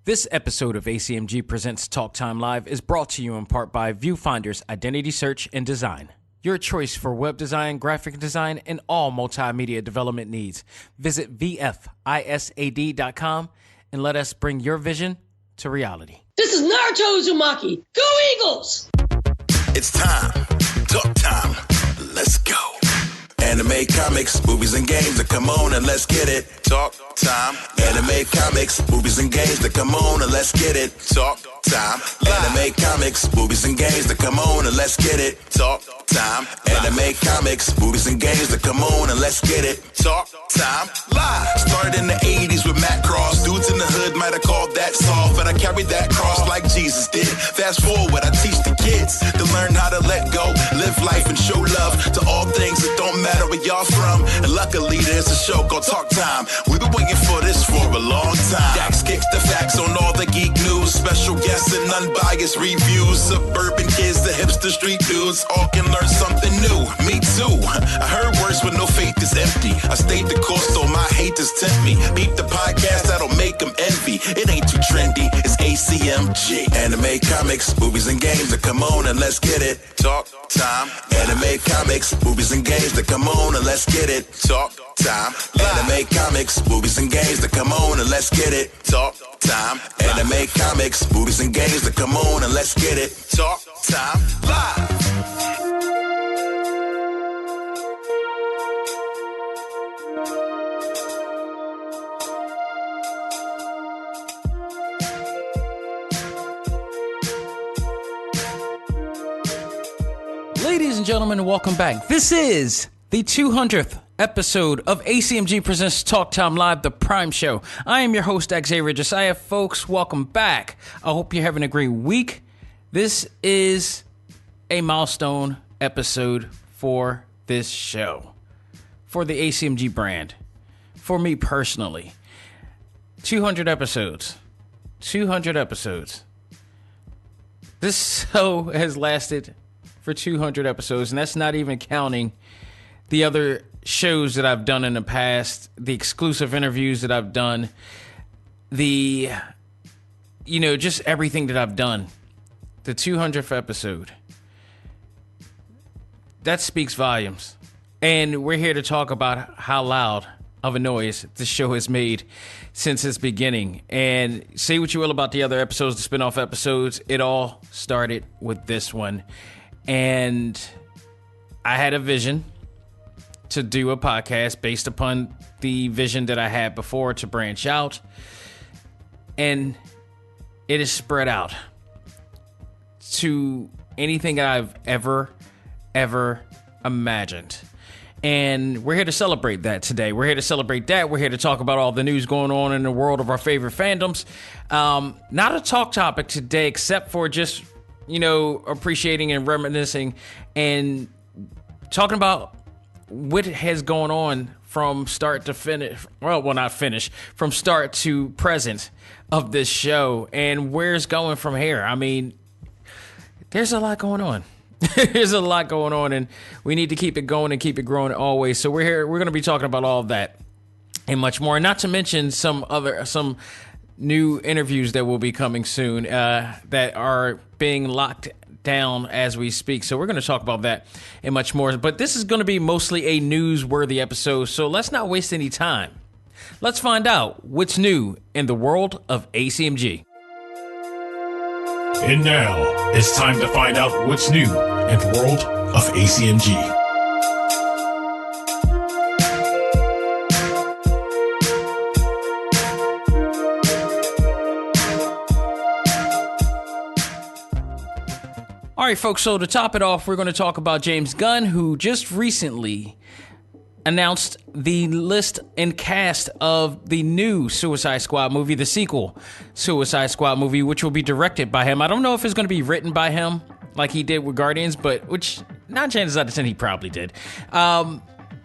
This episode of A.C.M.G. Presents Talk Time Live is brought to you in part by Viewfinder's Identity Search and Design. Your choice for web design, graphic design, and all multimedia development needs. Visit VFISAD.com and let us bring your vision to reality. This is Naruto Uzumaki. Go Eagles! It's time. Talk time. Let's go. Anime, comics, movies, and games. That come on and let's get it. Talk time. Anime, comics, movies, and games. That come on and let's get it. Talk time. Anime, comics, movies, and games. That come on and let's get it. Talk time. Anime, comics, movies, and games. That come on and let's get it. Talk time. Live. Started in the 80s with Matt Cross. Dudes in the hood might have called that soft, but I carried that cross like Jesus did. Fast forward, I teach the kids to learn how to let go, live life, and show love to all things that don't matter where y'all from. And luckily, there's a show called Talk Time. We've been waiting for this for a long time. Dax kicks the facts on all the geek news, special guests and unbiased reviews. Suburban kids, the hipster street dudes, all can learn something new. Me too. I heard words when no faith is empty. I stayed the course, though my haters tempt me. Beat the podcast, that'll make them envy. It ain't too trendy, it's A.C.M.G. Anime, comics, movies, and games. That come on and let's get it. Talk time. Anime, comics, movies, and games. That come on and let's get it. Talk time. Anime, comics, movies, and games. That come on and let's get it. Talk time. Anime, comics, movies, and games. That come on and let's get it. Talk time. Live. Ladies and gentlemen, welcome back. This is the 200th episode of A.C.M.G. Presents Talk Time Live, the Prime Show. I am your host, Xavier Josiah. Folks, welcome back. I hope you're having a great week. This is a milestone episode for this show, for the A.C.M.G. brand, for me personally. 200 episodes. 200 episodes. This show has lasted for 200 episodes, and that's not even counting the other shows that I've done in the past, the exclusive interviews that I've done, just everything that I've done. The 200th episode. That speaks volumes. And we're here to talk about how loud of a noise this show has made since its beginning. And say what you will about the other episodes, the spin-off episodes, it all started with this one. And I had a vision to do a podcast based upon the vision that I had before to branch out. And it is spread out to anything I've ever imagined. And we're here to celebrate that today. We're here to celebrate that. We're here to talk about all the news going on in the world of our favorite fandoms. Not a talk topic today, except for just appreciating and reminiscing and talking about what has gone on from start to finish. Well, not finish, from start to present of this show and where it's going from here. I mean, there's a lot going on. There's a lot going on, and we need to keep it going and keep it growing always. So we're here. We're going to be talking about all of that and much more. Not to mention some new interviews that will be coming soon that are being locked down as we speak. So we're going to talk about that and much more. But this is going to be mostly a newsworthy episode. So let's not waste any time. Let's find out what's new in the world of A.C.M.G. And now it's time to find out what's new in the world of A.C.M.G. All right, folks, so to top it off, we're going to talk about James Gunn, who just recently announced the list and cast of the new Suicide Squad movie, the sequel Suicide Squad movie, which will be directed by him. I don't know if it's going to be written by him like he did with Guardians, but which 9 chances out of 10 he probably did.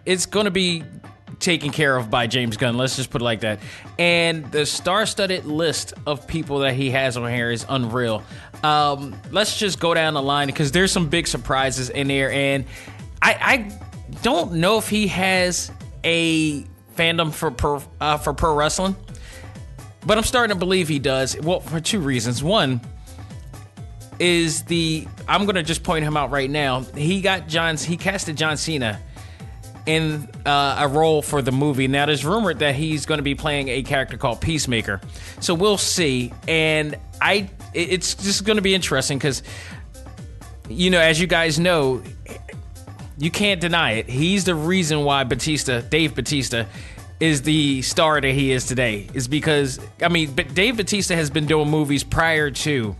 It's going to be taken care of by James Gunn. Let's just put it like that. And the star-studded list of people that he has on here is unreal. Let's just go down the line because there's some big surprises in there. And I don't know if he has a fandom for pro wrestling, But I'm starting to believe he does. Well, for two reasons. One is I'm going to just point him out right now. He casted John Cena in a role for the movie. Now, there's rumored that he's going to be playing a character called Peacemaker. So we'll see. And it's just going to be interesting because, as you guys know, you can't deny it. He's the reason why Dave Bautista, is the star that he is today. Is because, Dave Bautista has been doing movies prior to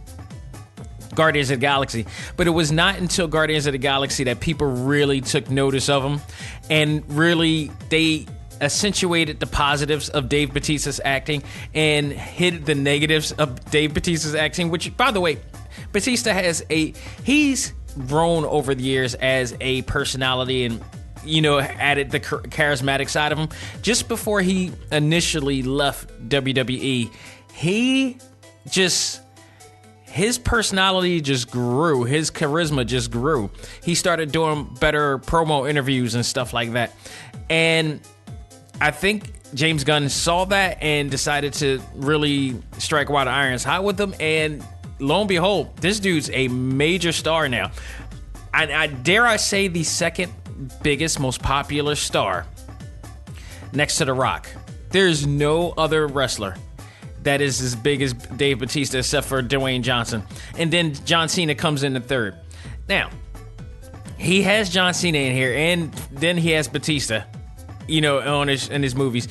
Guardians of the Galaxy, but it was not until Guardians of the Galaxy that people really took notice of him, and really they accentuated the positives of Dave Bautista's acting and hid the negatives of Dave Bautista's acting, which, by the way, Bautista he's grown over the years as a personality and, added the charismatic side of him. Just before he initially left WWE, his personality just grew. His charisma just grew. He started doing better promo interviews and stuff like that. And I think James Gunn saw that and decided to really strike while the iron's hot with him. And lo and behold, this dude's a major star now. I dare I say the second biggest, most popular star next to The Rock. There's no other wrestler that is as big as Dave Bautista except for Dwayne Johnson. And then John Cena comes in the third. Now, he has John Cena in here, and then he has Bautista, in his movies.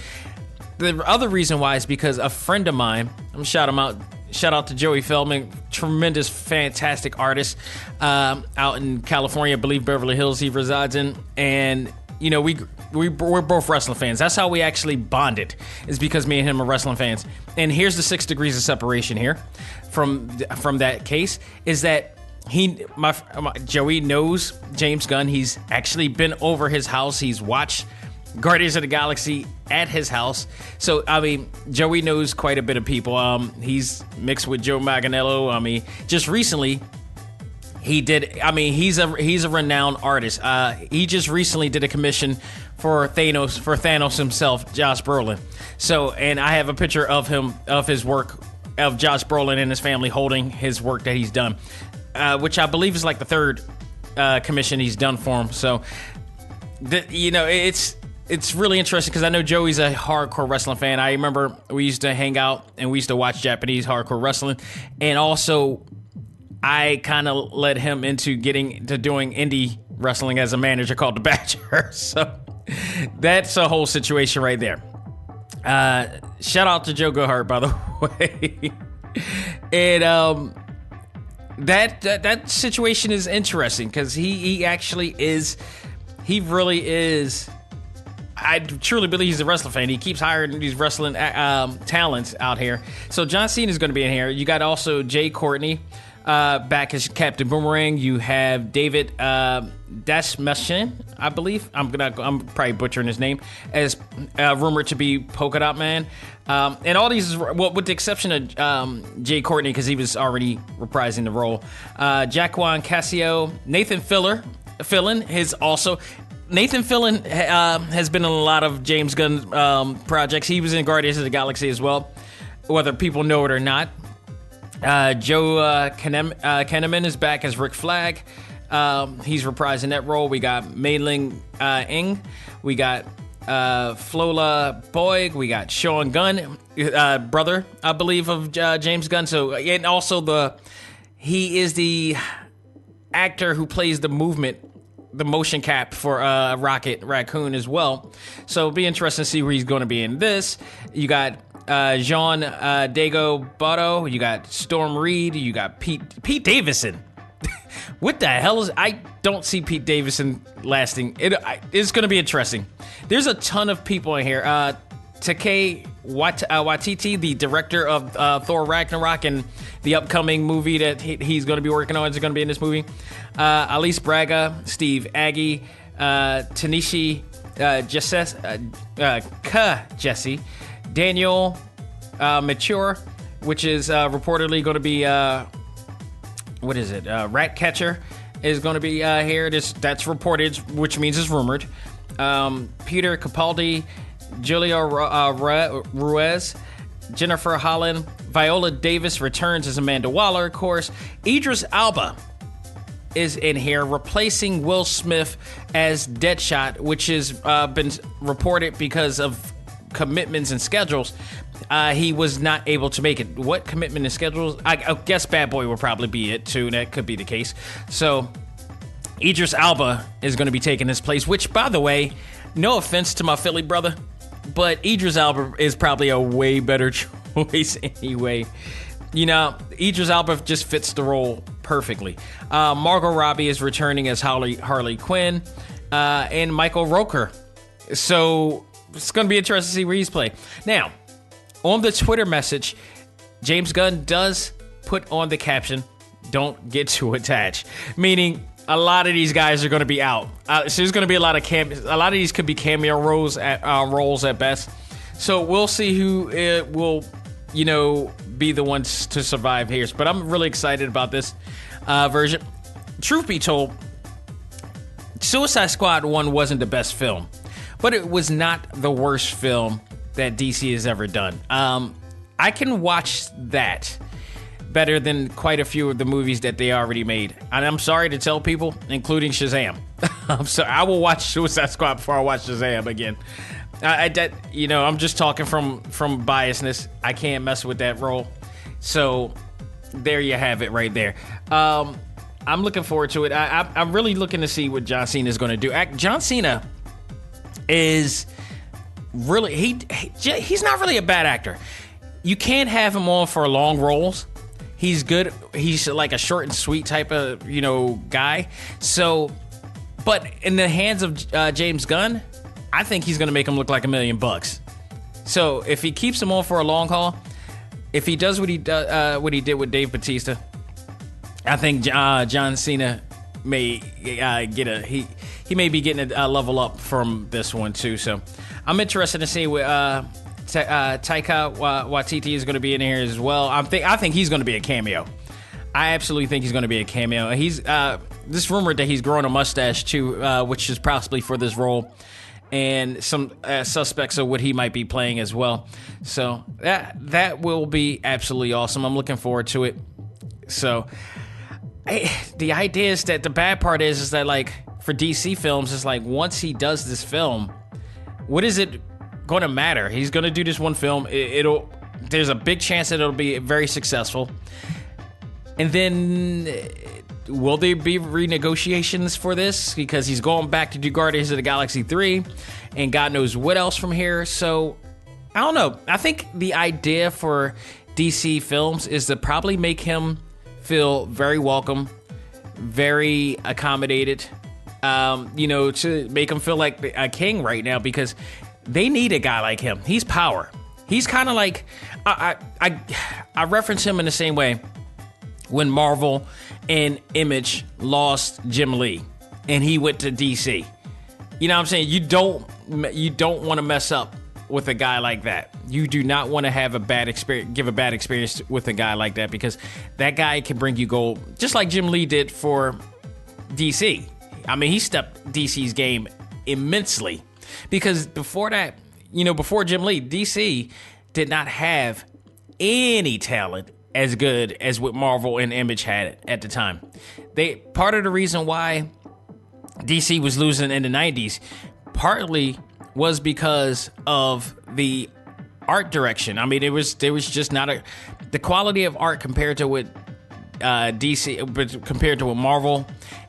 The other reason why is because a friend of mine, I'm shout him out. Shout out to Joey Feldman, tremendous, fantastic artist out in California, I believe Beverly Hills he resides in. And, we're both wrestling fans. That's how we actually bonded, is because me and him are wrestling fans. And here's the 6 degrees of separation here from that case, is that Joey knows James Gunn. He's actually been over his house. He's watched Guardians of the Galaxy at his house. So, Joey knows quite a bit of people. He's mixed with Joe Manganiello. Just recently, he's a renowned artist. He just recently did a commission for Thanos himself, Josh Brolin. So, and I have a picture of his work, of Josh Brolin and his family holding his work that he's done, which I believe is like the third commission he's done for him. So, it's really interesting because I know Joey's a hardcore wrestling fan. I remember we used to hang out and we used to watch Japanese hardcore wrestling. And also, I kind of led him into getting to doing indie wrestling as a manager called The Badger. So that's a whole situation right there. Shout out to Joe Goodhart, by the way. And that situation is interesting because he really is. I truly believe he's a wrestling fan. He keeps hiring these wrestling talents out here. So John Cena is going to be in here. You got also Jay Courtney back as Captain Boomerang. You have David Dastmalchian, I believe. I'm probably butchering his name, as rumored to be Polka Dot Man. And all these, with the exception of Jay Courtney, because he was already reprising the role. Jaquan Cassio, Nathan Fillion is also. Nathan Fillion has been in a lot of James Gunn projects. He was in Guardians of the Galaxy as well, whether people know it or not. Joe Kinnaman is back as Rick Flag. He's reprising that role. We got Mei Ling Ng. We got Flola Boyd. We got Sean Gunn, brother, I believe, of James Gunn. So, and also he is the actor who plays the motion cap for Rocket Raccoon as well. So it'll be interesting to see where he's going to be in this. You got Jean Dago Botto. You got Storm Reed. You got Pete Davidson. What the hell is... I don't see Pete Davidson lasting. It's going to be interesting. There's a ton of people in here. Taika Waititi, the director of Thor Ragnarok and the upcoming movie that he's going to be working on, is going to be in this movie. Alice Braga, Steve Agee, Tanishi Jesse, Daniel Mature, which is reportedly going to be Ratcatcher is going to be here. That's reported, which means it's rumored. Peter Capaldi, Julia Ruiz, Jennifer Holland. Viola Davis returns as Amanda Waller, of course. Idris Elba is in here, replacing Will Smith as Deadshot, which has been reported because of commitments and schedules. He was not able to make it. What commitment and schedules? I guess Bad Boy will probably be it too. That could be the case. So Idris Elba is going to be taking his place, which, by the way, no offense to my Philly brother, but Idris Elba is probably a way better choice anyway. You know, Idris Elba just fits the role perfectly. Margot Robbie is returning as Harley Quinn, and Michael Rooker. So it's going to be interesting to see where he's playing. Now, on the Twitter message, James Gunn does put on the caption, "Don't get too attached," meaning a lot of these guys are going to be out. So there's going to be a lot of these could be cameo roles at best. So we'll see who will, be the ones to survive here. But I'm really excited about this version. Truth be told, Suicide Squad 1 wasn't the best film, but it was not the worst film that DC has ever done. I can watch that better than quite a few of the movies that they already made. And I'm sorry to tell people, including Shazam. I'm sorry, I will watch Suicide Squad before I watch Shazam again. I'm just talking from biasness. I can't mess with that role. So there you have it right there. I'm looking forward to it. I'm really looking to see what John Cena is going to do. John Cena is really, he's not really a bad actor. You can't have him on for long roles. He's good. He's like a short and sweet type of, guy. So, but in the hands of James Gunn, I think he's going to make him look like $1 million. So if he keeps him on for a long haul, if he does what he did with Dave Bautista, I think John Cena may he may be getting a level up from this one too. So I'm interested to see what Taika Waititi is going to be in here as well. I think he's going to be a cameo. I absolutely think he's going to be a cameo. He's this rumored that he's growing a mustache too, which is possibly for this role, and some suspects of what he might be playing as well. So that will be absolutely awesome. I'm looking forward to it. So the idea is that the bad part is that, like, for DC films, it's like once he does this film, what is it going to matter? He's going to do this one film. There's a big chance that it'll be very successful. And then will there be renegotiations for this? Because he's going back to do Guardians of the Galaxy 3 and God knows what else from here. So I don't know. I think the idea for DC films is to probably make him feel very welcome, very accommodated, to make him feel like a king right now, because they need a guy like him. He's power. He's kind of like, I reference him in the same way when Marvel and Image lost Jim Lee and he went to DC. You know what I'm saying? You don't want to mess up with a guy like that. You do not want to have a bad experience, give a bad experience with a guy like that, because that guy can bring you gold, just like Jim Lee did for DC. I mean, he stepped DC's game immensely, because before that, before Jim Lee, DC did not have any talent as good as what Marvel and Image had at the time. Part of the reason why DC was losing in the 90s partly was because of the art direction. I mean, there was just not the quality of art compared to what compared to what Marvel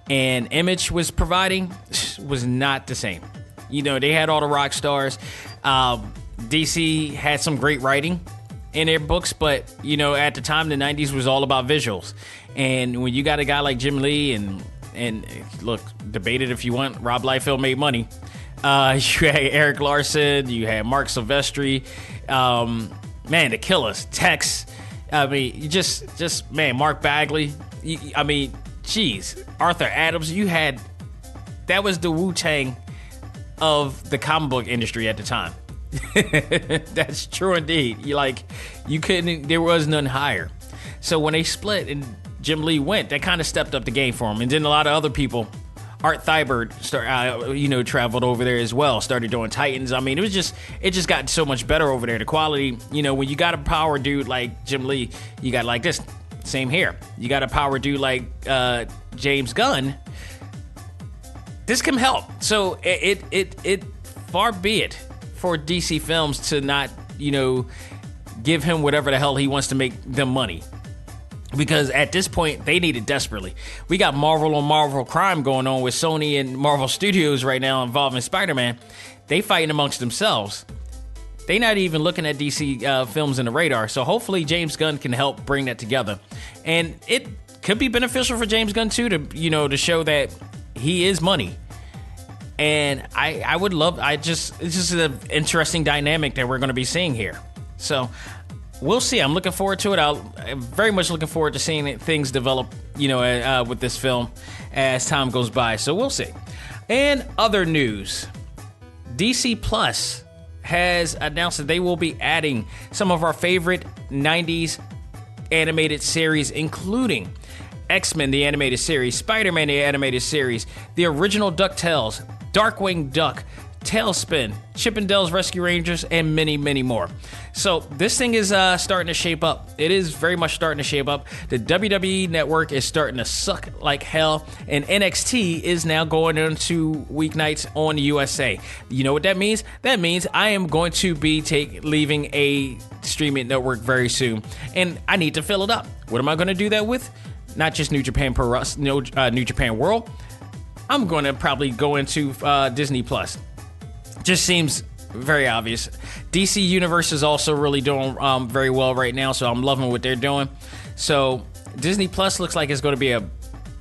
and Image was providing was not the same. They had all the rock stars. DC had some great writing in their books, but at the time, the 90s was all about visuals. And when you got a guy like Jim Lee and look, debate it if you want, Rob Liefeld made money. You had Eric Larson, you had Mark Silvestri, the Killers, Tex. I mean, you just Mark Bagley. Arthur Adams. That was the Wu-Tang of the comic book industry at the time. That's true indeed. There was none higher. So when they split and Jim Lee went, that kind of stepped up the game for him. And then a lot of other people Art Thibert traveled over there as well, started doing Titans. I mean, it just got so much better over there. The quality, when you got a power dude like Jim Lee, you got like this. Same here. You got a power dude like James Gunn. This can help. So it far be it for DC Films to not, give him whatever the hell he wants to make them money. Because at this point, they need it desperately. We got Marvel on Marvel crime going on with Sony and Marvel Studios right now involving Spider-Man. They fighting amongst themselves. They not even looking at DC films in the radar. So hopefully James Gunn can help bring that together. And it could be beneficial for James Gunn too to show that he is money. And I would love, it's just an interesting dynamic that we're going to be seeing here. So we'll see. I'm looking forward to it. I'm very much looking forward to seeing things develop, with this film as time goes by. So we'll see. And other news, DC Plus has announced that they will be adding some of our favorite 90s animated series, including X-Men, the animated series, Spider-Man, the animated series, the original DuckTales, Darkwing Duck, Tailspin, Chip and Dale's Rescue Rangers, and many, many more. So this thing is starting to shape up. It is very much starting to shape up. The WWE Network is starting to suck like hell, and NXT is now going into weeknights on the USA. You know what that means? That means I am going to be leaving a streaming network very soon, and I need to fill it up. What am I going to do that with? Not just New Japan New Japan World. I'm going to probably go into Disney Plus. Just seems very obvious. DC Universe is also really doing very well right now, so I'm loving what they're doing. So Disney Plus looks like it's going to be a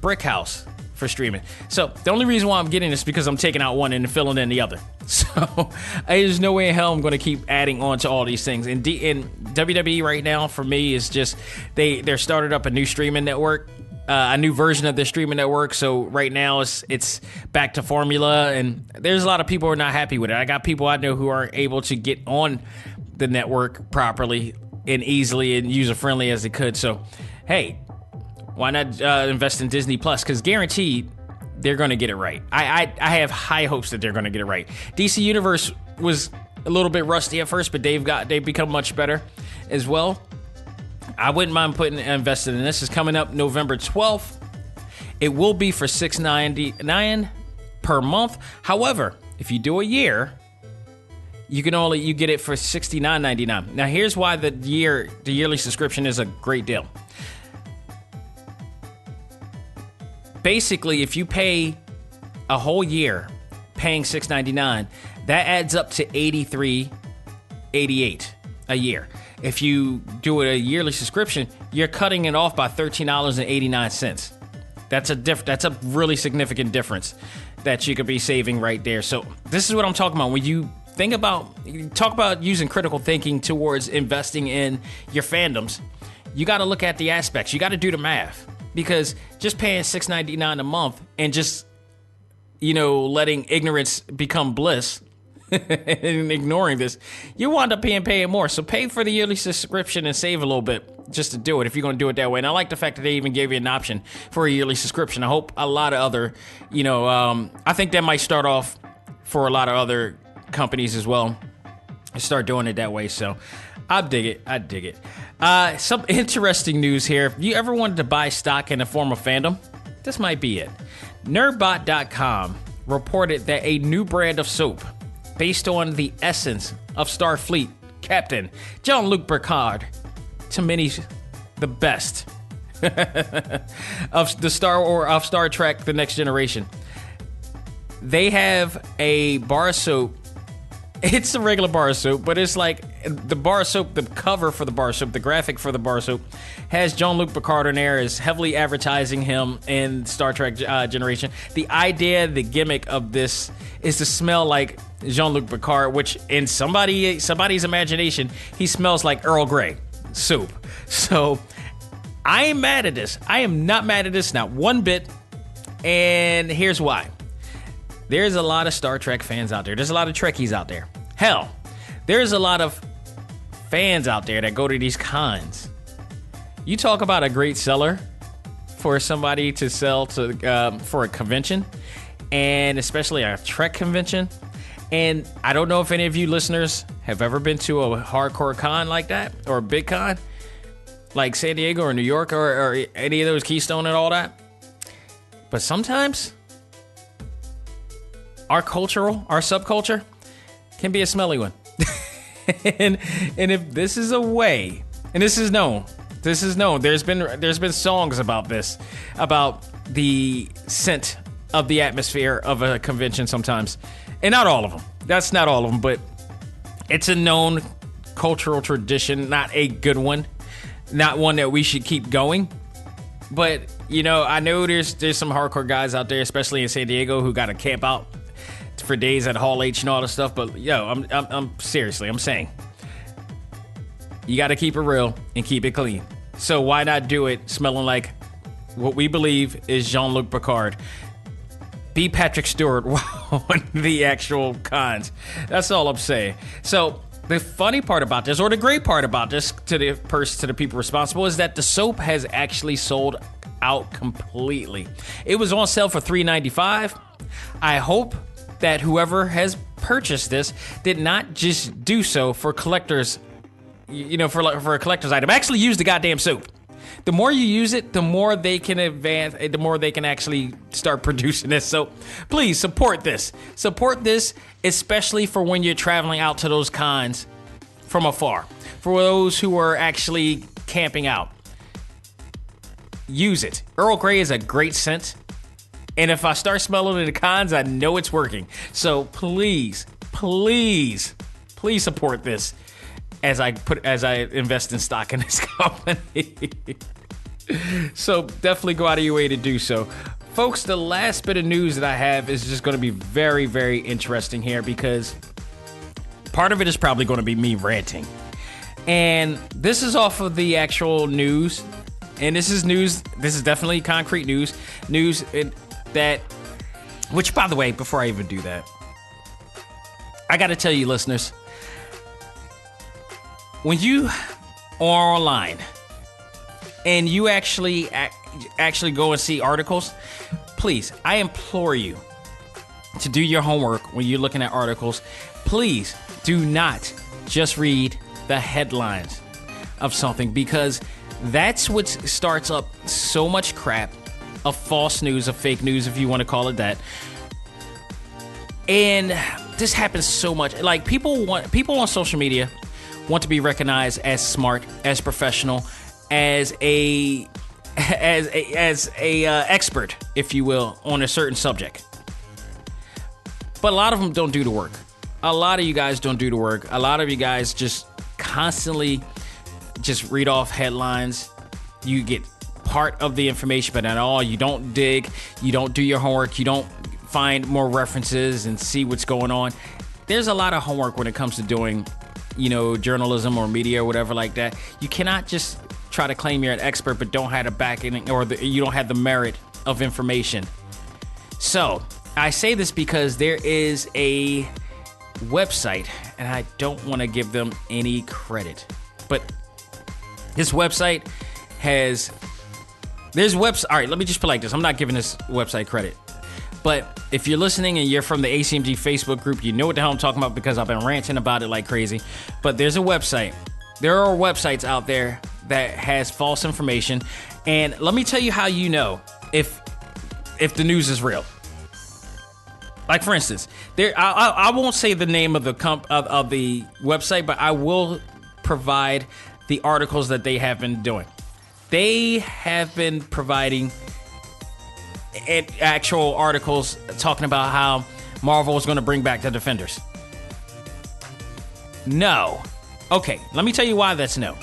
brick house for streaming. So the only reason why I'm getting this is because I'm taking out one and filling in the other. So there's no way in hell I'm going to keep adding on to all these things. And WWE right now for me is just they're started up a new streaming network. A new version of the streaming network. So right now it's back to formula, and there's a lot of people who are not happy with it. I got people I know who aren't able to get on the network properly and easily and user friendly as they could. So hey, why not invest in Disney Plus? Because guaranteed they're going to get it right. I have high hopes that they're going to get it right. DC Universe was a little bit rusty at first, but they've become much better as well. I wouldn't mind invested in this. It's coming up November 12th. It will be for $6.99 per month. However, if you do a year, you get it for $69.99. Now, here's why the yearly subscription is a great deal. Basically, if you pay a whole year paying $6.99, that adds up to $83.88 a year. If you do a yearly subscription, you're cutting it off by $13.89. That's a really significant difference that you could be saving right there. So this is what I'm talking about. When you talk about using critical thinking towards investing in your fandoms, you got to look at the aspects. You got to do the math, because just paying $6.99 a month and just letting ignorance become bliss and ignoring this, you wind up paying more. So pay for the yearly subscription and save a little bit just to do it if you're going to do it that way. And I like the fact that they even gave you an option for a yearly subscription. I hope a lot of other, I think that might start off for a lot of other companies as well, start doing it that way. So I dig it. Some interesting news here. If you ever wanted to buy stock in a form of fandom, this might be it. Nerdbot.com reported that a new brand of soap based on the essence of Starfleet Captain Jean-Luc Picard, to many the best of Star Trek: The Next Generation. They have a bar soap. It's a regular bar soap, but it's like the bar soap, the cover for the bar soap, the graphic for the bar soap has Jean-Luc Picard on there, is heavily advertising him in Star Trek Generation. The idea, the gimmick of this is to smell like Jean-Luc Picard, which in somebody's imagination, he smells like Earl Grey soup. So I ain't mad at this. I am not mad at this, not one bit. And here's why. There's a lot of Star Trek fans out there. There's a lot of Trekkies out there. Hell, there's a lot of fans out there that go to these cons. You talk about a great seller for somebody to sell to for a convention. and especially a Trek convention. And I don't know if any of you listeners have ever been to a hardcore con like that, or a big con like San Diego or New York or any of those, Keystone and all that. But sometimes our subculture can be a smelly one. and if this is a way, and this is known. There's been songs about this, about the scent of the atmosphere of a convention sometimes. And not all of them. That's not all of them, but it's a known cultural tradition, not a good one, not one that we should keep going. But, you know, I know there's some hardcore guys out there, especially in San Diego, who got to camp out for days at Hall H and all this stuff. But, yo, I'm seriously, I'm saying, you got to keep it real and keep it clean. So why not do it smelling like what we believe is Jean-Luc Picard? Be Patrick Stewart on the actual cons. That's all I'm saying. So the funny part about this, or the great part about this, to the people responsible, is that the soap has actually sold out completely. It was on sale for $3.95. I hope that whoever has purchased this did not just do so for collectors, for a collector's item. Actually use the goddamn soap. The more you use it, the more they can advance, the more they can actually start producing this. So please support this. Support this, especially for when you're traveling out to those cons from afar. For those who are actually camping out, use it. Earl Grey is a great scent. And if I start smelling it at the cons, I know it's working. So please support this as I invest in stock in this company. So definitely go out of your way to do so. Folks, the last bit of news that I have is just going to be very, very interesting here, because part of it is probably going to be me ranting. And this is off of the actual news. And this is news. This is definitely concrete news. Which, by the way, before I even do that, I got to tell you, listeners, when you are online and you actually go and see articles, please, I implore you to do your homework when you're looking at articles. Please do not just read the headlines of something, because that's what starts up so much crap of false news, of fake news, if you want to call it that. And this happens so much. Like, people on social media want to be recognized as smart, as professional, as a expert, if you will, on a certain subject. But a lot of them don't do the work. A lot of you guys don't do the work. A lot of you guys just constantly just read off headlines. You get part of the information, but not all. You don't dig. You don't do your homework. You don't find more references and see what's going on. There's a lot of homework when it comes to doing, journalism or media or whatever like that. You cannot just try to claim you're an expert but don't have the backing, or you don't have the merit of information. So I say this because there is a website, and I don't want to give them any credit, but this website has... All right, let me just put it like this. I'm not giving this website credit. But if you're listening and you're from the A.C.M.G. Facebook group, you know what the hell I'm talking about, because I've been ranting about it like crazy. But there's a website. There are websites out there that has false information. And let me tell you how you know if the news is real. Like, for instance, I won't say the name of the of the website, but I will provide the articles that they have been doing. They have been providing actual articles talking about how Marvel is going to bring back the Defenders. No. Okay, let me tell you why that's no.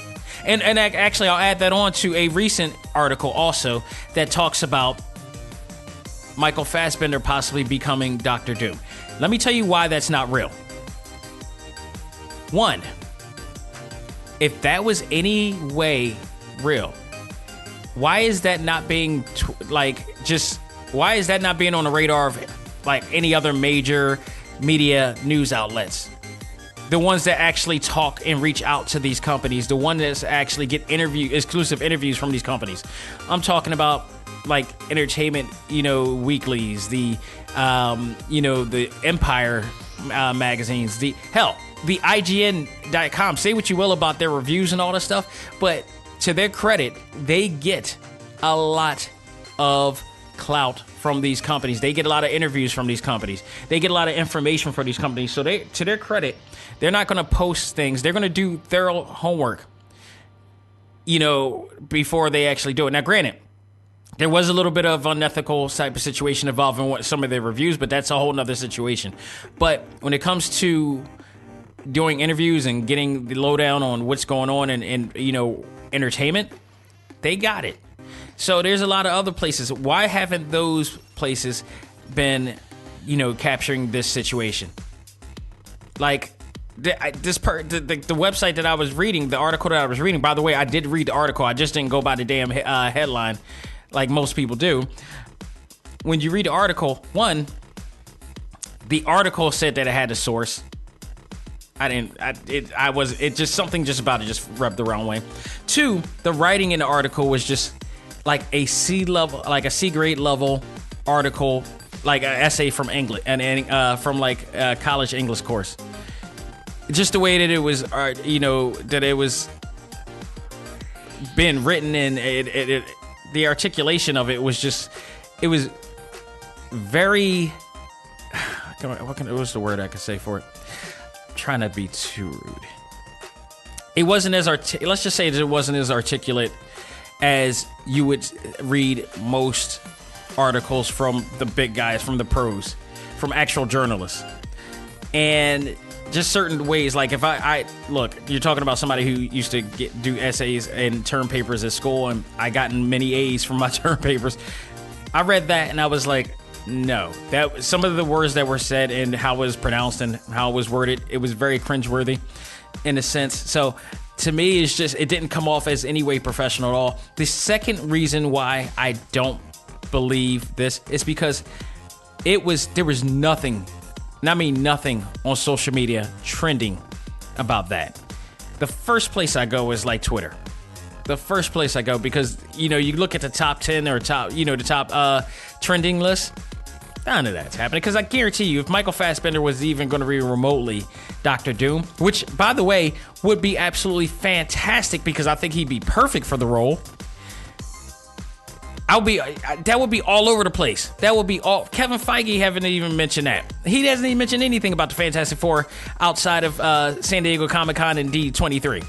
And actually, I'll add that on to a recent article also that talks about Michael Fassbender possibly becoming Doctor Doom. Let me tell you why that's not real. One, if that was any way real, why is that not being why is that not being on the radar of like any other major media news outlets? the ones that actually talk and reach out to these companies, the ones that actually get exclusive interviews from these companies. I'm talking about like entertainment, weeklies, the Empire magazines, the IGN.com. Say what you will about their reviews and all that stuff, but to their credit, they get a lot of clout from these companies. They get a lot of interviews from these companies. They get a lot of information from these companies. So to their credit, they're not going to post things. They're going to do thorough homework, before they actually do it. Now, granted, there was a little bit of unethical type of situation involving some of their reviews, but that's a whole nother situation. But when it comes to doing interviews and getting the lowdown on what's going on in entertainment, they got it. So there's a lot of other places. Why haven't those places been, capturing this situation? Like the website that I was reading, the article that I was reading. By the way, I did read the article. I just didn't go by the damn headline, like most people do. When you read the article, one, the article said that it had a source. It just something just about it just rubbed the wrong way. Two, the writing in the article was just like a C grade level article, like an essay from English and from like a college English course. Just the way that it was, that it was been written, and the articulation of it was very. What's the word I could say for it? I'm trying not to be too rude. It wasn't as let's just say that it wasn't as articulate as you would read most articles from the big guys, from the pros, from actual journalists. And just certain ways, like if I look, you're talking about somebody who used to do essays and term papers at school, and I gotten many A's from my term papers. I read that and I was like, no, that some of the words that were said and how it was pronounced and how it was worded, it was very cringeworthy in a sense. So to me, it's just, it didn't come off as any way professional at all. The second reason why I don't believe this is because there was nothing, and I mean nothing, on social media trending about that. The first place I go is like Twitter. The first place I go, because, you look at the top 10 or the top trending list, none of that's happening. Because I guarantee you, if Michael Fassbender was even going to be remotely Dr. Doom, which, by the way, would be absolutely fantastic because I think he'd be perfect for the role, that would be all over the place. That would be all. Kevin Feige haven't even mentioned that. He hasn't even mentioned anything about the Fantastic Four outside of San Diego Comic-Con and D23.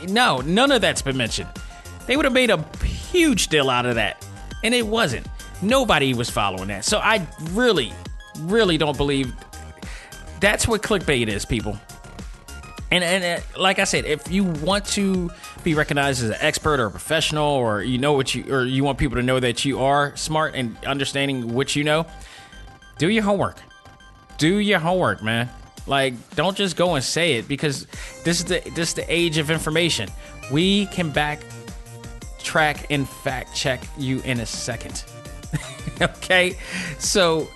No, none of that's been mentioned. They would have made a huge deal out of that, and it wasn't. Nobody was following that. So I really, really don't believe that's what clickbait is, people. And like I said, if you want to be recognized as an expert or a professional, or you want people to know that you are smart and understanding what you know, do your homework. Do your homework, man. Like, don't just go and say it, because this is the age of information. We can backtrack and fact check you in a second. Okay? So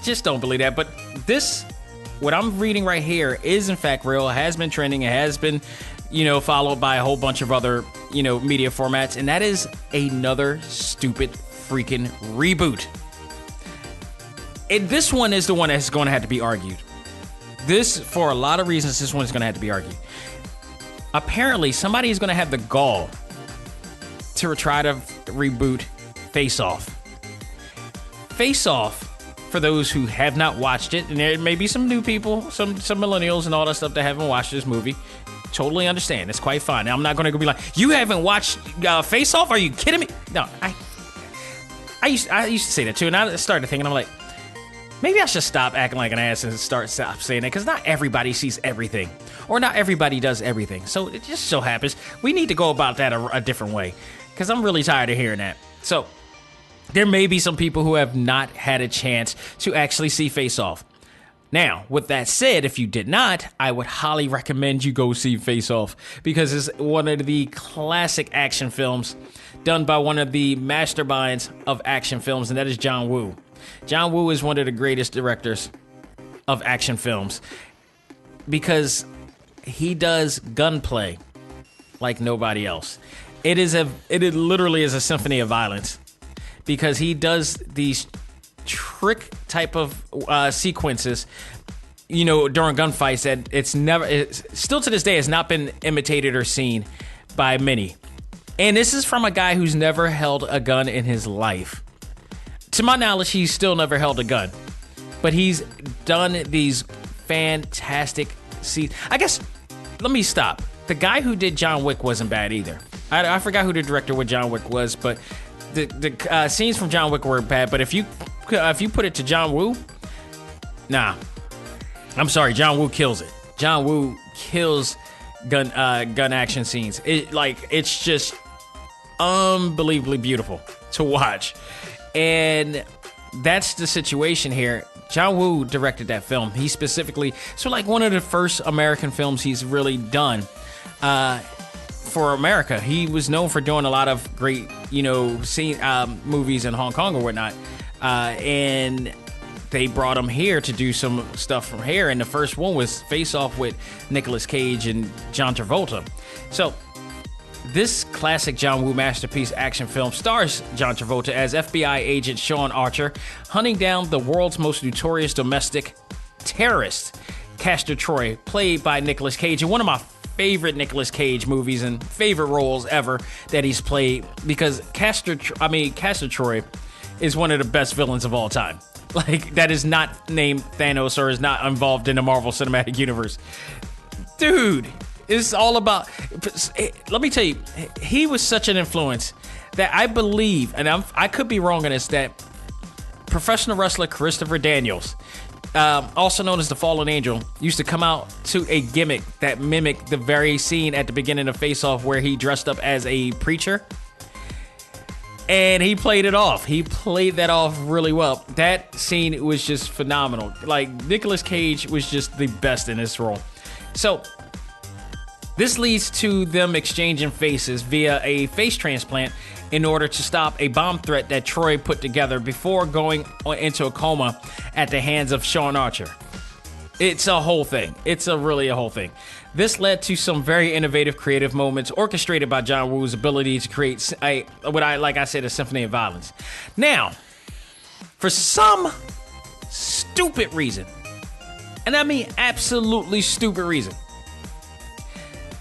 just don't believe that. But what I'm reading right here is in fact real. It has been trending. It has been, followed by a whole bunch of other, media formats. And that is another stupid freaking reboot. And this one is the one that's going to have to be argued. For a lot of reasons, this one is going to have to be argued. Apparently, somebody is going to have the gall to try to reboot Face Off. Face Off, for those who have not watched it, and there may be some new people, some millennials and all that stuff that haven't watched this movie, totally understand. It's quite fine. Now, I'm not going to be like, you haven't watched Face Off? Are you kidding me? No, I used to say that too, and I started thinking, I'm like, maybe I should stop acting like an ass and stop saying that, because not everybody sees everything, or not everybody does everything. So it just so happens we need to go about that a different way, because I'm really tired of hearing that. So there may be some people who have not had a chance to actually see Face Off. Now, with that said, if you did not, I would highly recommend you go see Face Off, because it's one of the classic action films done by one of the masterminds of action films, and that is John Woo. John Woo is one of the greatest directors of action films, because he does gunplay like nobody else. It literally is a symphony of violence, because he does these trick type of sequences, during gunfights that it's still to this day has not been imitated or seen by many. And this is from a guy who's never held a gun in his life. To my knowledge, he's still never held a gun, but he's done these fantastic scenes. I guess, let me stop. The guy who did John Wick wasn't bad either. I forgot who the director with John Wick was, but the scenes from John Wick were bad. But if you put it to John Woo, nah, I'm sorry, John Woo kills it. John Woo kills gun action scenes. It's just unbelievably beautiful to watch, and that's the situation here. John Woo directed that film. He specifically, one of the first American films he's really done. For America, he was known for doing a lot of great, movies in Hong Kong or whatnot, and they brought him here to do some stuff from here. And the first one was Face Off with Nicolas Cage and John Travolta. So this classic John Woo masterpiece action film stars John Travolta as FBI agent Sean Archer hunting down the world's most notorious domestic terrorist, Castor Troy, played by Nicolas Cage, and one of my favorite Nicolas Cage movies and favorite roles ever that he's played, because Castor Troy is one of the best villains of all time. That is not named Thanos or is not involved in the Marvel Cinematic Universe. Dude, it's all about... Let me tell you, he was such an influence that I believe, and I could be wrong on this, that professional wrestler Christopher Daniels, also known as the Fallen Angel, used to come out to a gimmick that mimicked the very scene at the beginning of Face Off where he dressed up as a preacher. And he played it off. He played that off really well. That scene was just phenomenal. Nicolas Cage was just the best in this role. So this leads to them exchanging faces via a face transplant in order to stop a bomb threat that Troy put together before going into a coma at the hands of Sean Archer. It's a whole thing. It's really a whole thing. This led to some very innovative, creative moments orchestrated by John Woo's ability to create a symphony of violence. Now, for some stupid reason, and I mean absolutely stupid reason,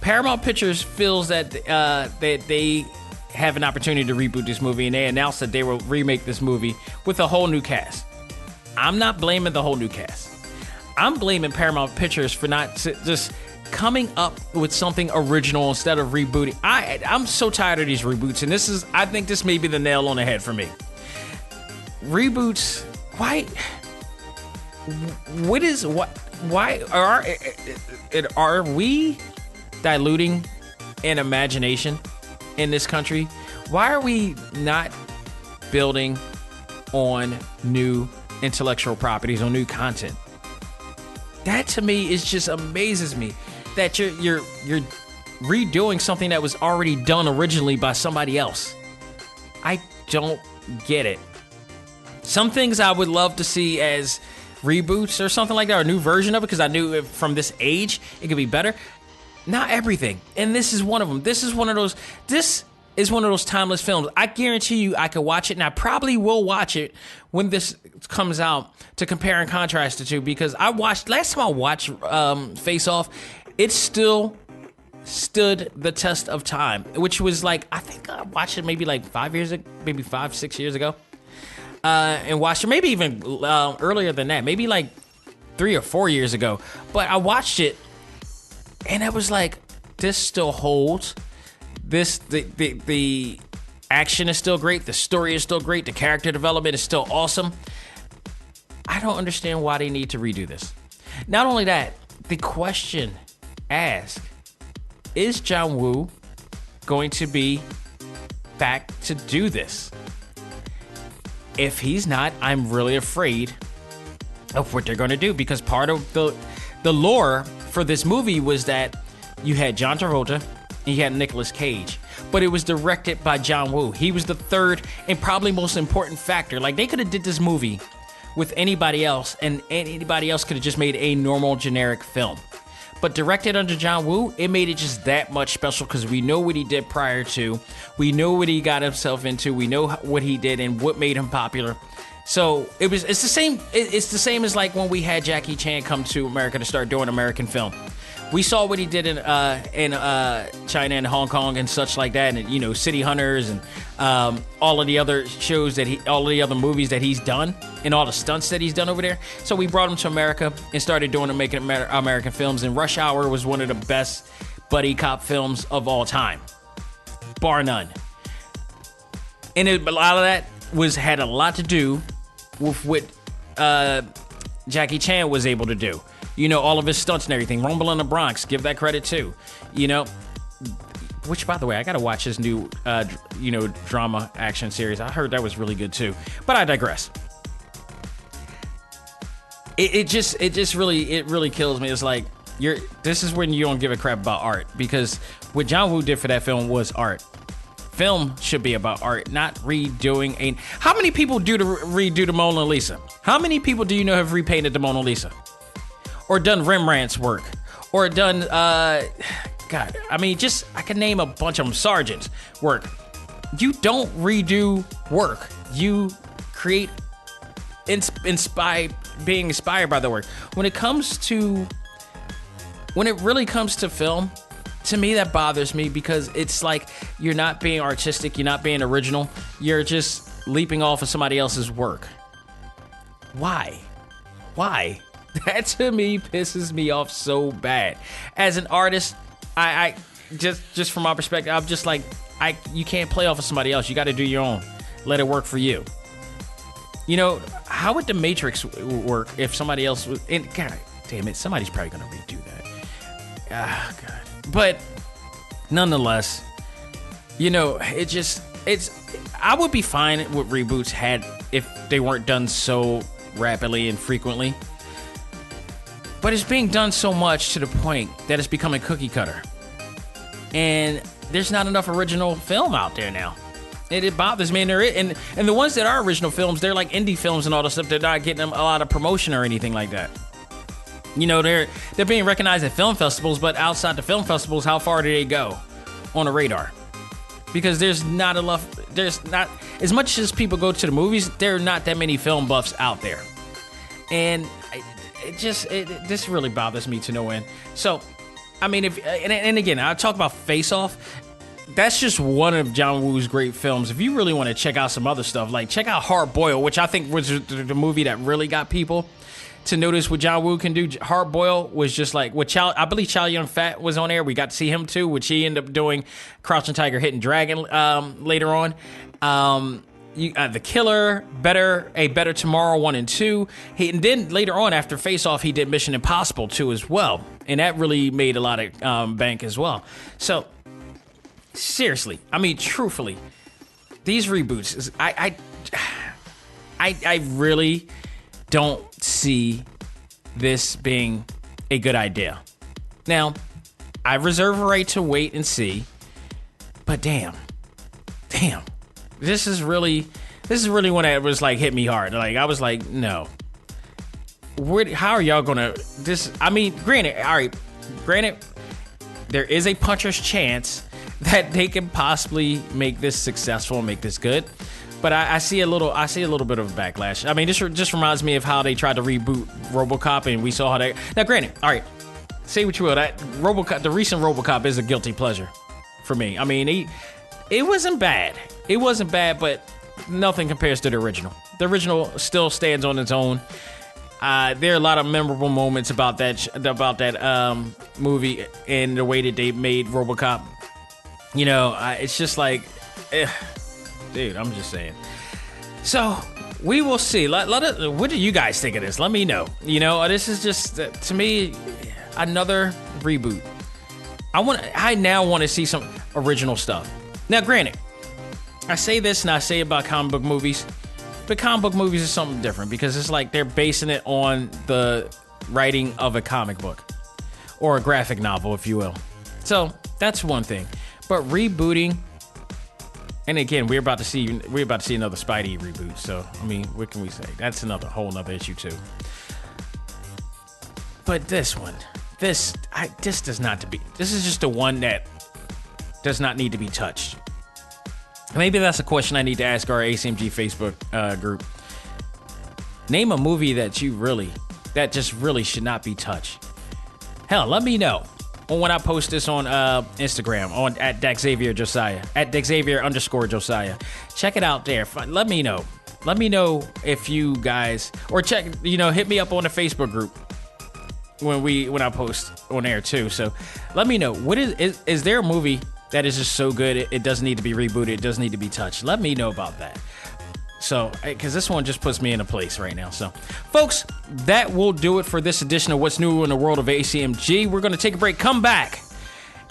Paramount Pictures feels that they have an opportunity to reboot this movie, and they announced that they will remake this movie with a whole new cast. I'm not blaming the whole new cast. I'm blaming Paramount Pictures for not just coming up with something original instead of rebooting. I'm so tired of these reboots, and I think this may be the nail on the head for me. Reboots, why are we diluting an imagination in this country? Why are we not building on new intellectual properties, on new content? That to me amazes me that you're redoing something that was already done originally by somebody else. I don't get it. Some things I would love to see as reboots or something like that, or a new version of it, because I knew from this age it could be better. Not everything, and this is one of them. This is one of those timeless films. I guarantee you I could watch it, and I probably will watch it when this comes out to compare and contrast the two, because last time I watched Face Off, it still stood the test of time, which was I think I watched it maybe 5-6 years ago, and watched it maybe even earlier than that, maybe 3 or 4 years ago. But I watched it, and I was like, this still holds. The action is still great. The story is still great. The character development is still awesome. I don't understand why they need to redo this. Not only that, the question asked, is John Woo going to be back to do this? If he's not, I'm really afraid of what they're going to do, because part of the lore for this movie was that you had John Travolta and you had Nicolas Cage, but it was directed by John Woo. He was the third and probably most important factor. They could have did this movie with anybody else, and anybody else could have just made a normal generic film. But directed under John Woo, it made it just that much special because we know what he did prior to. We know what he got himself into. We know what he did and what made him popular. So it's the same. It's the same as like when we had Jackie Chan come to America to start doing American film. We saw what he did in China and Hong Kong and such like that, and you know, City Hunters and all of the other shows all of the other movies that he's done, and all the stunts that he's done over there. So we brought him to America and started making American films. And Rush Hour was one of the best buddy cop films of all time, bar none. And a lot of that had a lot to do with what Jackie Chan was able to do. You know, all of his stunts and everything. Rumble in the Bronx, give that credit too. You know, which, by the way, I got to watch his new, drama action series. I heard that was really good too. But I digress. It really kills me. It's like, this is when you don't give a crap about art. Because what John Woo did for that film was art. Film should be about art, not redoing How many people redo the Mona Lisa? How many people do you know have repainted the Mona Lisa? Or done Rembrandt's work, or done, I can name a bunch of them, Sargent's work. You don't redo work. You create, being inspired by the work. When it really comes to film, to me, that bothers me because it's like you're not being artistic, you're not being original, you're just leaping off of somebody else's work. Why? That to me pisses me off so bad. As an artist, I just from my perspective, I'm just like, you can't play off of somebody else. You got to do your own. Let it work for you. You know, how would The Matrix work if somebody else was? And God damn it, somebody's probably gonna redo that. Ah, God. But nonetheless, you know, I would be fine with reboots if they weren't done so rapidly and frequently. But it's being done so much to the point that it's becoming cookie cutter. And there's not enough original film out there now. It bothers me. And the ones that are original films, they're like indie films and all the stuff. They're not getting a lot of promotion or anything like that. You know, they're being recognized at film festivals, but outside the film festivals, how far do they go on the radar? Because there's not as much as people go to the movies, there are not that many film buffs out there. And this really bothers me to no end. So, I mean, and again, I'll talk about Face Off. That's just one of John Woo's great films. If you really want to check out some other stuff, like check out Hard Boiled, which I think was the movie that really got people to notice what John Woo can do. Hard Boiled was just like I believe Chow Yun-Fat was on there. We got to see him too, which he ended up doing Crouching Tiger, Hidden Dragon later on. The Killer, A Better Tomorrow 1 and 2. And then later on, after Face Off, he did Mission Impossible 2 as well. And that really made a lot of bank as well. So, seriously, I mean, truthfully, these reboots, I really don't see this being a good idea. Now, I reserve a right to wait and see, but damn. This is really when it was like hit me hard. Like I was like, no. How are y'all gonna this? I mean, granted, there is a puncher's chance that they can possibly make this successful and make this good. But I see a little bit of a backlash. I mean, this just reminds me of how they tried to reboot RoboCop, and we saw how they. Now, granted, all right, say what you will, that RoboCop, the recent RoboCop is a guilty pleasure for me. I mean, it wasn't bad. It wasn't bad, but nothing compares to the original. The original still stands on its own. There are a lot of memorable moments about that movie and the way that they made RoboCop. You know, it's just like, dude, I'm just saying. So we will see. What do you guys think of this? Let me know. You know, this is just to me another reboot. I now want to see some original stuff. Now, granted, I say this and I say about comic book movies, but comic book movies is something different because it's like they're basing it on the writing of a comic book or a graphic novel, if you will. So that's one thing. But rebooting, and again, we're about to see another Spidey reboot. So I mean, what can we say? That's another whole nother issue too. But this one, this does not to be. This is just the one that does not need to be touched. Maybe that's a question I need to ask our ACMG Facebook group. Name a movie that just really should not be touched. Hell, let me know when I post this on Instagram at @DaxXavierJosiah, at @DaxXavier_Josiah. Check it out there. Let me know. Let me know if you guys, or hit me up on the Facebook group when I post on there too. So let me know, what is there a movie that is just so good it doesn't need to be rebooted, it doesn't need to be touched? Let me know about that. So, because this one just puts me in a place right now. So, folks, that will do it for this edition of What's New in the World of ACMG. We're going to take a break, come back,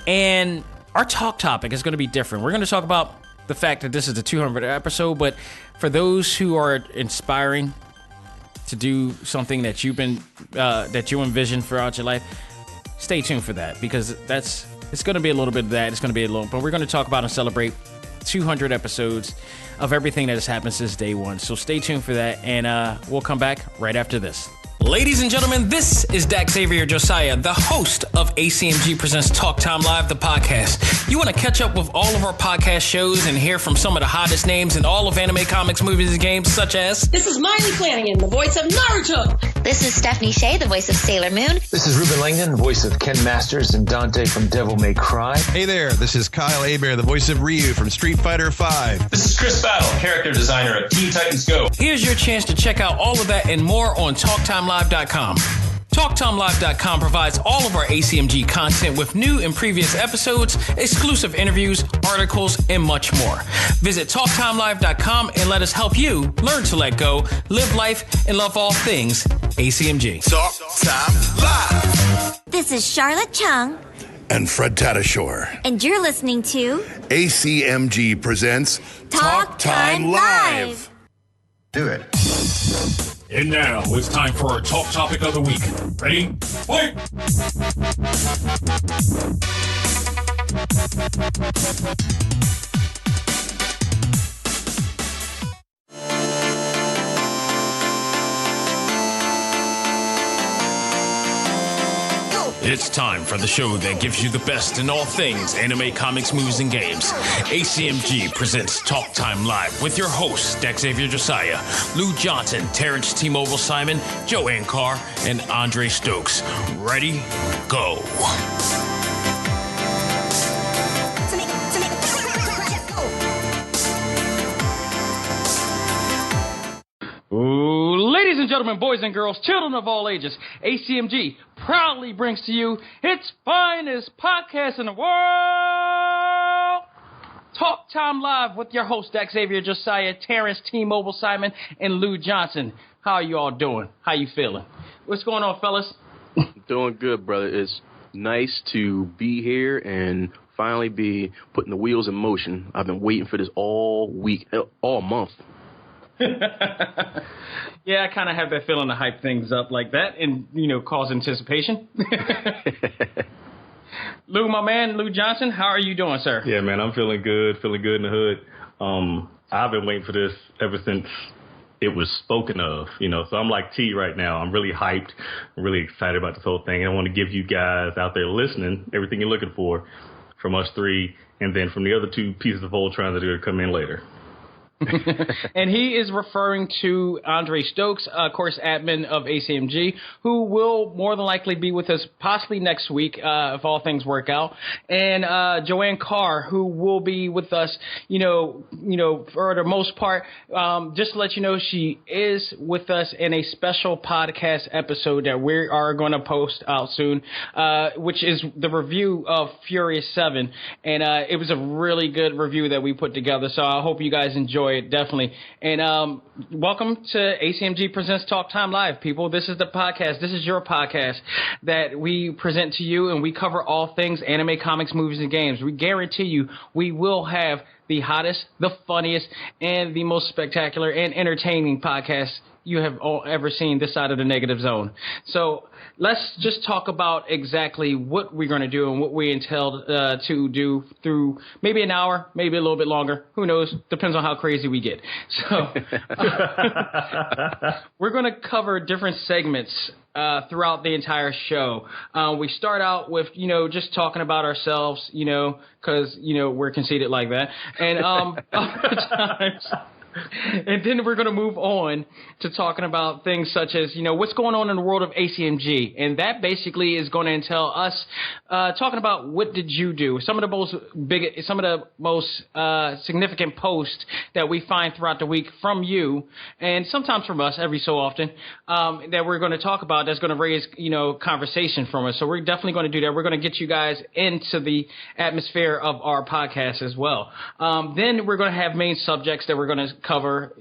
and our talk topic is going to be different. We're going to talk about the fact that this is the 200th episode, but for those who are inspiring to do something that that you envision throughout your life, stay tuned for that, because it's going to be a little bit of that. It's going to be a little, but we're going to talk about and celebrate 200 episodes of everything that has happened since day one. So stay tuned for that, and we'll come back right after this. Ladies and gentlemen, this is Dax Xavier Josiah, the host of ACMG Presents Talk Time Live, the podcast. You want to catch up with all of our podcast shows and hear from some of the hottest names in all of anime, comics, movies, and games, such as... This is Miley Flanagan, the voice of Naruto. This is Stephanie Shea, the voice of Sailor Moon. This is Ruben Langdon, voice of Ken Masters and Dante from Devil May Cry. Hey there, this is Kyle Hebert, the voice of Ryu from Street Fighter V. This is Chris Battle, character designer of Teen Titans Go. Here's your chance to check out all of that and more on TalkTimeLive.com. TalkTimeLive.com provides all of our ACMG content with new and previous episodes, exclusive interviews, articles, and much more. Visit TalkTimeLive.com and let us help you learn to let go, live life, and love all things ACMG. Talk Time Live. This is Charlotte Chung. And Fred Tatasciore. And you're listening to ACMG presents Talk Time Live. Do it. And now it's time for our talk topic of the week. Ready? Wait! It's time for the show that gives you the best in all things anime, comics, movies, and games. ACMG presents Talk Time Live with your hosts, Dax Xavier Josiah, Lou Johnson, Terrence T-Mobile Simon, Joanne Carr, and Andre Stokes. Ready? Go. Ooh, ladies and gentlemen, boys and girls, children of all ages, ACMG proudly brings to you its finest podcast in the world, Talk Time Live, with your host, Dax Xavier Josiah, Terrence T-Mobile Simon, and Lou Johnson. How are you all doing? How you feeling? What's going on, fellas? Doing good, brother. It's nice to be here and finally be putting the wheels in motion. I've been waiting for this all week, all month. Yeah, I kind of have that feeling to hype things up like that and, cause anticipation. Lou, my man, Lou Johnson, how are you doing, sir? Yeah, man, I'm feeling good in the hood. I've been waiting for this ever since it was spoken of, so I'm like T right now. I'm really hyped. I'm really excited about this whole thing. And I want to give you guys out there listening everything you're looking for from us three, and then from the other two pieces of Voltron that are going to come in later. And he is referring to Andre Stokes, of course, admin of ACMG, who will more than likely be with us possibly next week if all things work out, and Joanne Carr, who will be with us, for the most part. Just to let you know, she is with us in a special podcast episode that we are going to post out soon, which is the review of Furious 7, and it was a really good review that we put together, so I hope you guys enjoy it, definitely. And welcome to ACMG Presents Talk Time Live, people. This is the podcast. This is your podcast that we present to you, and we cover all things anime, comics, movies, and games. We guarantee you we will have the hottest, the funniest, and the most spectacular and entertaining podcast you have all ever seen this side of the negative zone. So let's just talk about exactly what we're going to do and what we intend to do through maybe an hour, maybe a little bit longer. Who knows? Depends on how crazy we get. So we're going to cover different segments throughout the entire show. We start out with, just talking about ourselves, because, we're conceited like that. And other times... And then we're going to move on to talking about things such as, what's going on in the world of A.C.M.G. And that basically is going to entail us talking about what did you do? Some of the most significant posts that we find throughout the week from you, and sometimes from us every so often, that we're going to talk about that's going to raise, conversation from us. So we're definitely going to do that. We're going to get you guys into the atmosphere of our podcast as well. Then we're going to have main subjects that we're going to cover,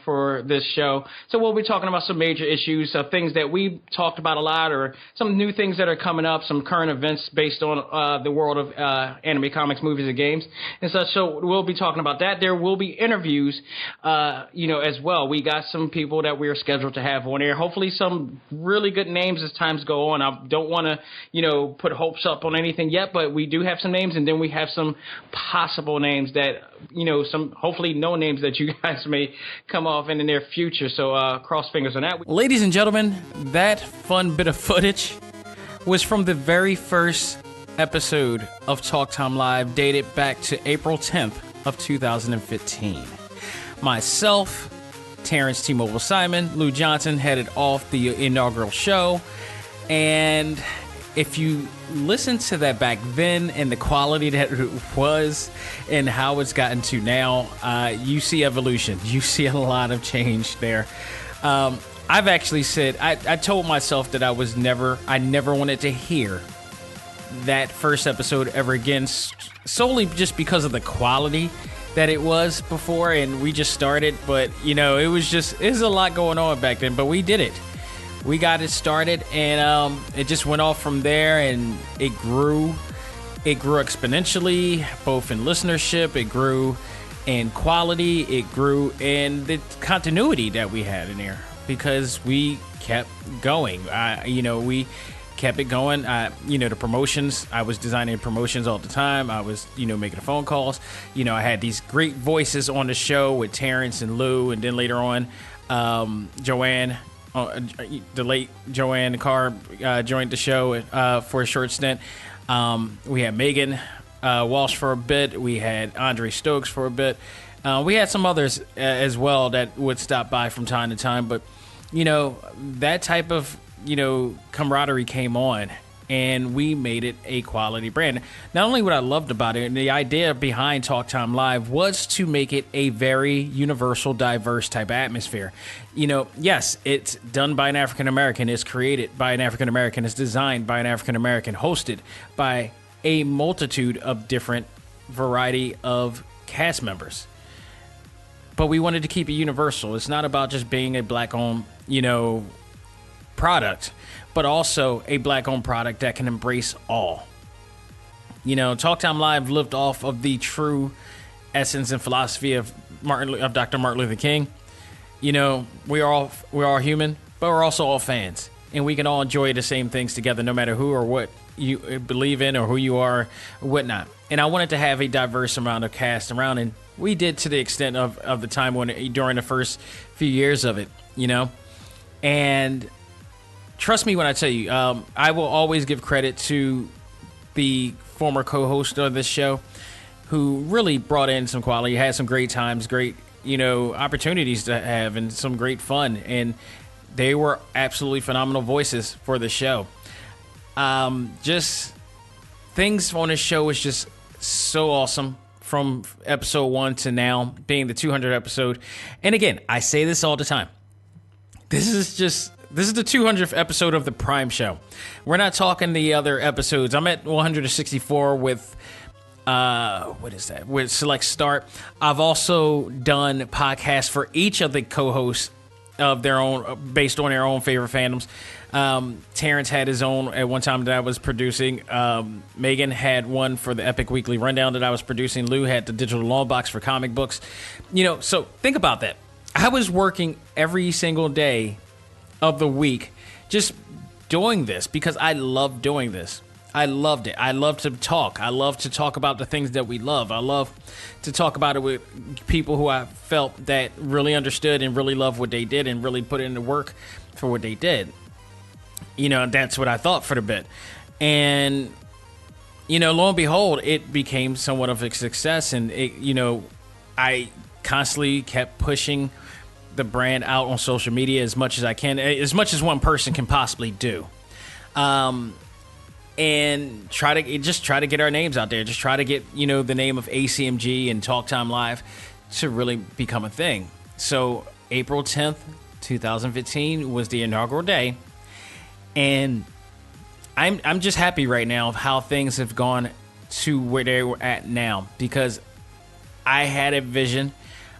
for this show. So we'll be talking about some major issues, things that we talked about a lot, or some new things that are coming up, some current events based on the world of anime, comics, movies, and games and such. So we'll be talking about that. There will be interviews, as well. We got some people that we're scheduled to have on air. Hopefully some really good names as times go on. I don't want to, put hopes up on anything yet, but we do have some names, and then we have some possible names that, some hopefully no names that you guys may come off in the near future. So cross fingers on that. Ladies and gentlemen, that fun bit of footage was from the very first episode of Talk Time Live, dated back to April 10th of 2015. Myself, Terrence T-Mobile Simon, Lou Johnson headed off the inaugural show. And if you listen to that back then and the quality that it was and how it's gotten to now, you see evolution. You see a lot of change there. I've actually said, I told myself that I never wanted to hear that first episode ever again, solely just because of the quality that it was before, and we just started. But, it was a lot going on back then, but we did it. We got it started, and it just went off from there, and it grew. It grew exponentially, both in listenership, it grew in quality, it grew in the continuity that we had in there, because we kept going. We kept it going. The promotions, I was designing promotions all the time. I was, making the phone calls. I had these great voices on the show with Terrence and Lou, and then later on, Joanne. The late Joanne Carr joined the show for a short stint. We had Megan Walsh for a bit. We had Andre Stokes for a bit. We had some others as well that would stop by from time to time. But, that type of, camaraderie came on, and we made it a quality brand. Not only what I loved about it, and the idea behind Talk Time Live was to make it a very universal, diverse type of atmosphere. Yes, it's done by an African-American, it's created by an African-American, it's designed by an African-American, hosted by a multitude of different variety of cast members. But we wanted to keep it universal. It's not about just being a black-owned, product, but also a black-owned product that can embrace all. Talk Time Live lived off of the true essence and philosophy of Dr. Martin Luther King. We're all human, but we're also all fans, and we can all enjoy the same things together, no matter who or what you believe in or who you are or whatnot. And I wanted to have a diverse amount of cast around, and we did to the extent of the time during the first few years of it, and trust me when I tell you, I will always give credit to the former co-host of this show, who really brought in some quality, had some great times, great, opportunities to have, and some great fun. And they were absolutely phenomenal voices for the show. Just things on this show is just so awesome from episode 1 to now being the 200th episode. And again, I say this all the time. This is the 200th episode of the Prime Show. We're not talking the other episodes. I'm at 164 with, what is that? With Select Start. I've also done podcasts for each of the co-hosts of their own, based on their own favorite fandoms. Terrence had his own at one time that I was producing. Megan had one for the Epic Weekly Rundown that I was producing. Lou had the Digital Long Box for comic books. So think about that. I was working every single day of the week just doing this because I love doing this. I loved it. I love to talk. I love to talk about the things that we love. I love to talk about it with people who I felt that really understood and really loved what they did and really put in the work for what they did. that's what I thought for the bit. And, lo and behold, it became somewhat of a success. And, I constantly kept pushing the brand out on social media as much as I can, as much as one person can possibly do. And try to get our names out there. Just try to get, the name of A.C.M.G. and Talk Time Live to really become a thing. So April 10th, 2015 was the inaugural day. And I'm just happy right now of how things have gone to where they were at now, because I had a vision.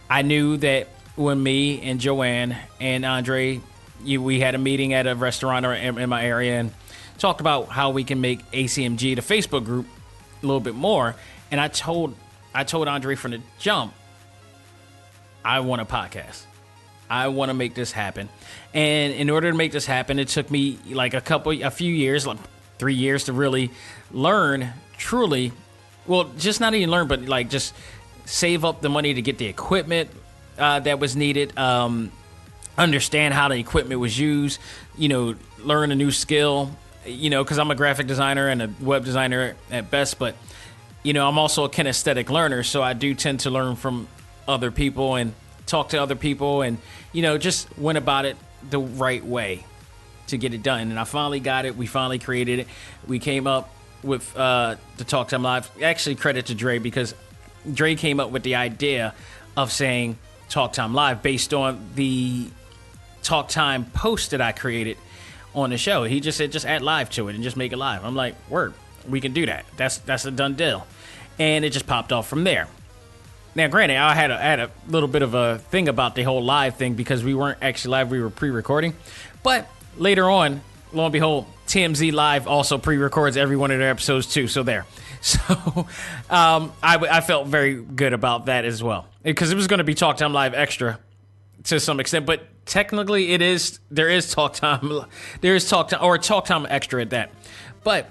I knew that when me and Joanne and Andre, we had a meeting at a restaurant in my area and talked about how we can make ACMG, the Facebook group, a little bit more. And I told Andre from the jump, I want a podcast. I want to make this happen. And in order to make this happen, it took me like a few years, like 3 years to really learn truly. Well, just not even learn, but like just save up the money to get the equipment that was needed. Understand how the equipment was used, learn a new skill, because I'm a graphic designer and a web designer at best, but, I'm also a kinesthetic learner. So I do tend to learn from other people and talk to other people and, just went about it the right way to get it done. And I finally got it. We finally created it. We came up with the Talk Time Live. Actually, credit to Dre, because Dre came up with the idea of saying Talk Time Live based on the Talk Time post that I created on the show. He just said, just add live to it and just make it live. I'm like, word, we can do that. That's a done deal. And it just popped off from there. Now, granted, I had a little bit of a thing about the whole live thing because we weren't actually live. We were pre-recording. But later on, lo and behold, TMZ Live also pre-records every one of their episodes too. So there. So I felt very good about that as well, because it was going to be Talk Time Live Extra to some extent. But technically, there is Talk Time or Talk Time Extra at that. But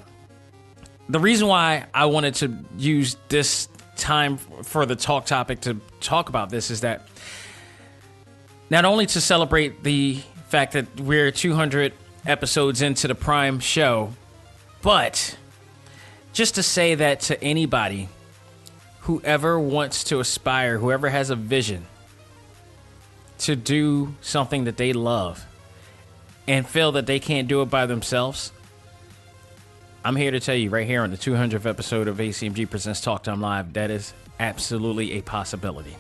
the reason why I wanted to use this time for the talk topic to talk about this is that not only to celebrate the fact that we're 200 episodes into the Prime show, but just to say that to anybody, whoever wants to aspire, whoever has a vision to do something that they love and feel that they can't do it by themselves, I'm here to tell you right here on the 200th episode of ACMG Presents Talk Time Live, that is absolutely a possibility.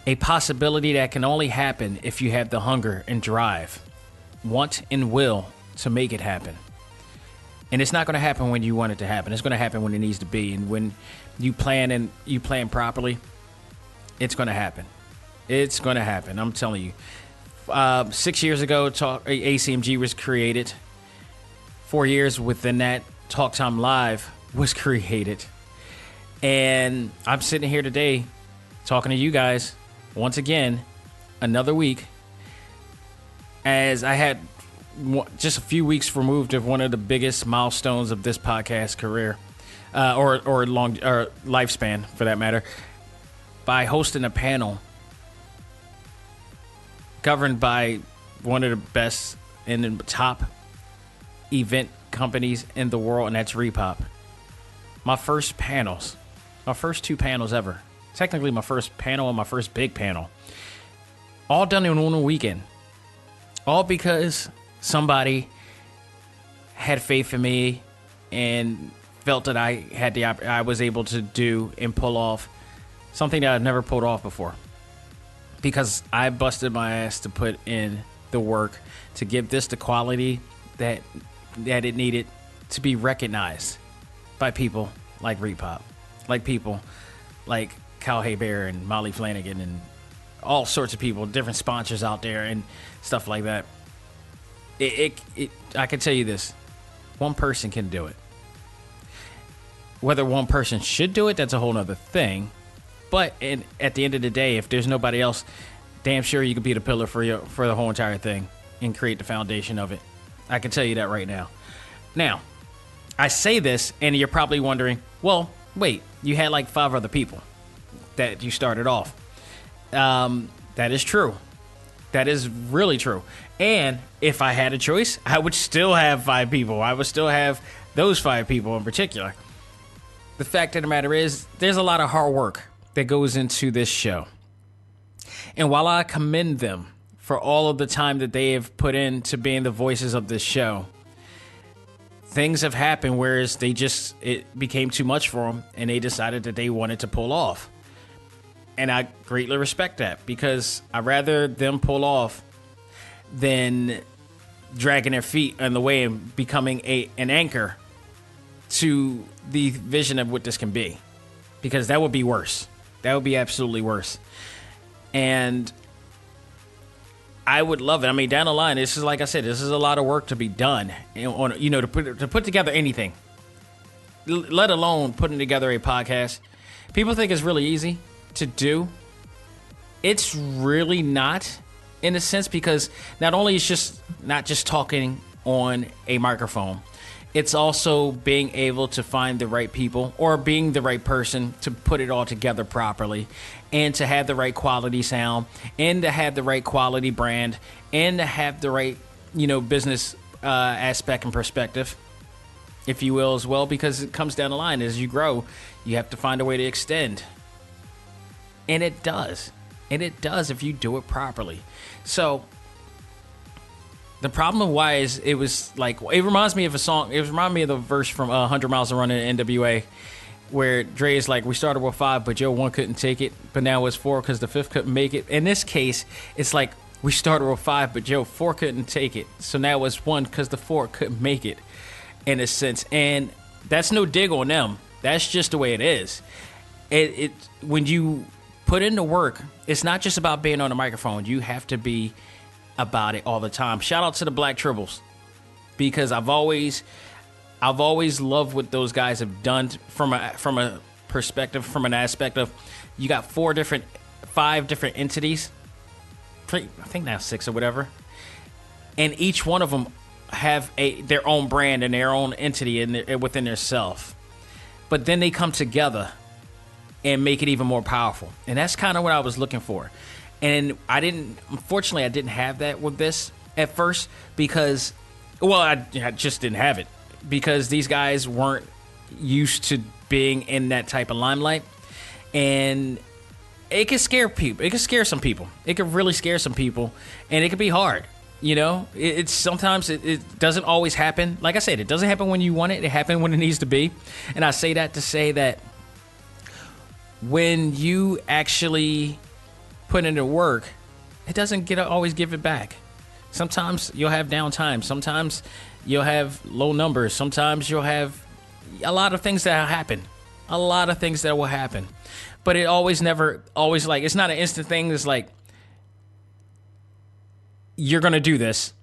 A possibility that can only happen if you have the hunger and drive, want and will to make it happen. And it's not going to happen when you want it to happen. It's going to happen when it needs to be. And when you plan properly, it's going to happen. It's going to happen. I'm telling you. 6 years ago, ACMG was created. 4 years within that, Talk Time Live was created. And I'm sitting here today talking to you guys once again, another week, as I had just a few weeks removed of one of the biggest milestones of this podcast career, or lifespan for that matter, by hosting a panel governed by one of the best and the top event companies in the world, and that's Repop. My first two panels ever. Technically my first panel and my first big panel. All done in one weekend. All because somebody had faith in me and felt that I was able to do and pull off something that I've never pulled off before. Because I busted my ass to put in the work to give this the quality that it needed to be recognized by people like Repop, like people like Kyle Hebert and Molly Flanagan and all sorts of people, different sponsors out there and stuff like that. I can tell you this, one person can do it. Whether one person should do it, that's a whole nother thing. But at the end of the day, if there's nobody else, damn sure you could be the pillar for the whole entire thing and create the foundation of it. I can tell you that right now. Now, I say this, and you're probably wondering, well, wait, you had like 5 other people that you started off. That is true. That is really true. And if I had a choice, I would still have 5 people. I would still have those 5 people in particular. The fact of the matter is, there's a lot of hard work that goes into this show. And while I commend them for all of the time that they have put into being the voices of this show, things have happened whereas it became too much for them and they decided that they wanted to pull off. And I greatly respect that, because I'd rather them pull off than dragging their feet in the way and becoming an anchor to the vision of what this can be, because that would be worse. That would be absolutely worse. And I would love it. I mean, down the line, this is, like I said, this is a lot of work to be done on, to put together anything, let alone putting together a podcast. People think it's really easy to do. It's really not, in a sense, because not only is just not just talking on a microphone, it's also being able to find the right people or being the right person to put it all together properly, and to have the right quality sound, and to have the right quality brand, and to have the right, business aspect and perspective, if you will, as well, because it comes down the line. As you grow, you have to find a way to extend. And it does. And it does if you do it properly. So the problem of why is it was like, it reminds me of a song. It reminds me of the verse from 100 Miles of Running in NWA, where Dre is like, we started with 5, but yo, 1 couldn't take it. But now it's 4 because the 5th couldn't make it. In this case, it's like, we started with 5, but yo, 4 couldn't take it. So now it's 1 because the 4 couldn't make it, in a sense. And that's no dig on them. That's just the way it is. When you put in the work, it's not just about being on the microphone. You have to be about it all the time. Shout out to the Black Tribbles, because I've always loved what those guys have done from a perspective, from an aspect of, you got 5 different entities, I think now 6 or whatever, and each one of them have their own brand and their own entity within their self, but then they come together and make it even more powerful. And that's kind of what I was looking for. And unfortunately, I didn't have that with this at first, because, well, I just didn't have it, because these guys weren't used to being in that type of limelight. And it can scare people. It can scare some people. It can really scare some people, and it can be hard. It's sometimes it doesn't always happen. Like I said, it doesn't happen when you want it. It happens when it needs to be. And I say that to say that when you actually put into work, it doesn't always give it back. Sometimes you'll have downtime. Sometimes you'll have low numbers. Sometimes you'll have a lot of things that happen. A lot of things that will happen. But it always like, it's not an instant thing. It's like, you're going to do this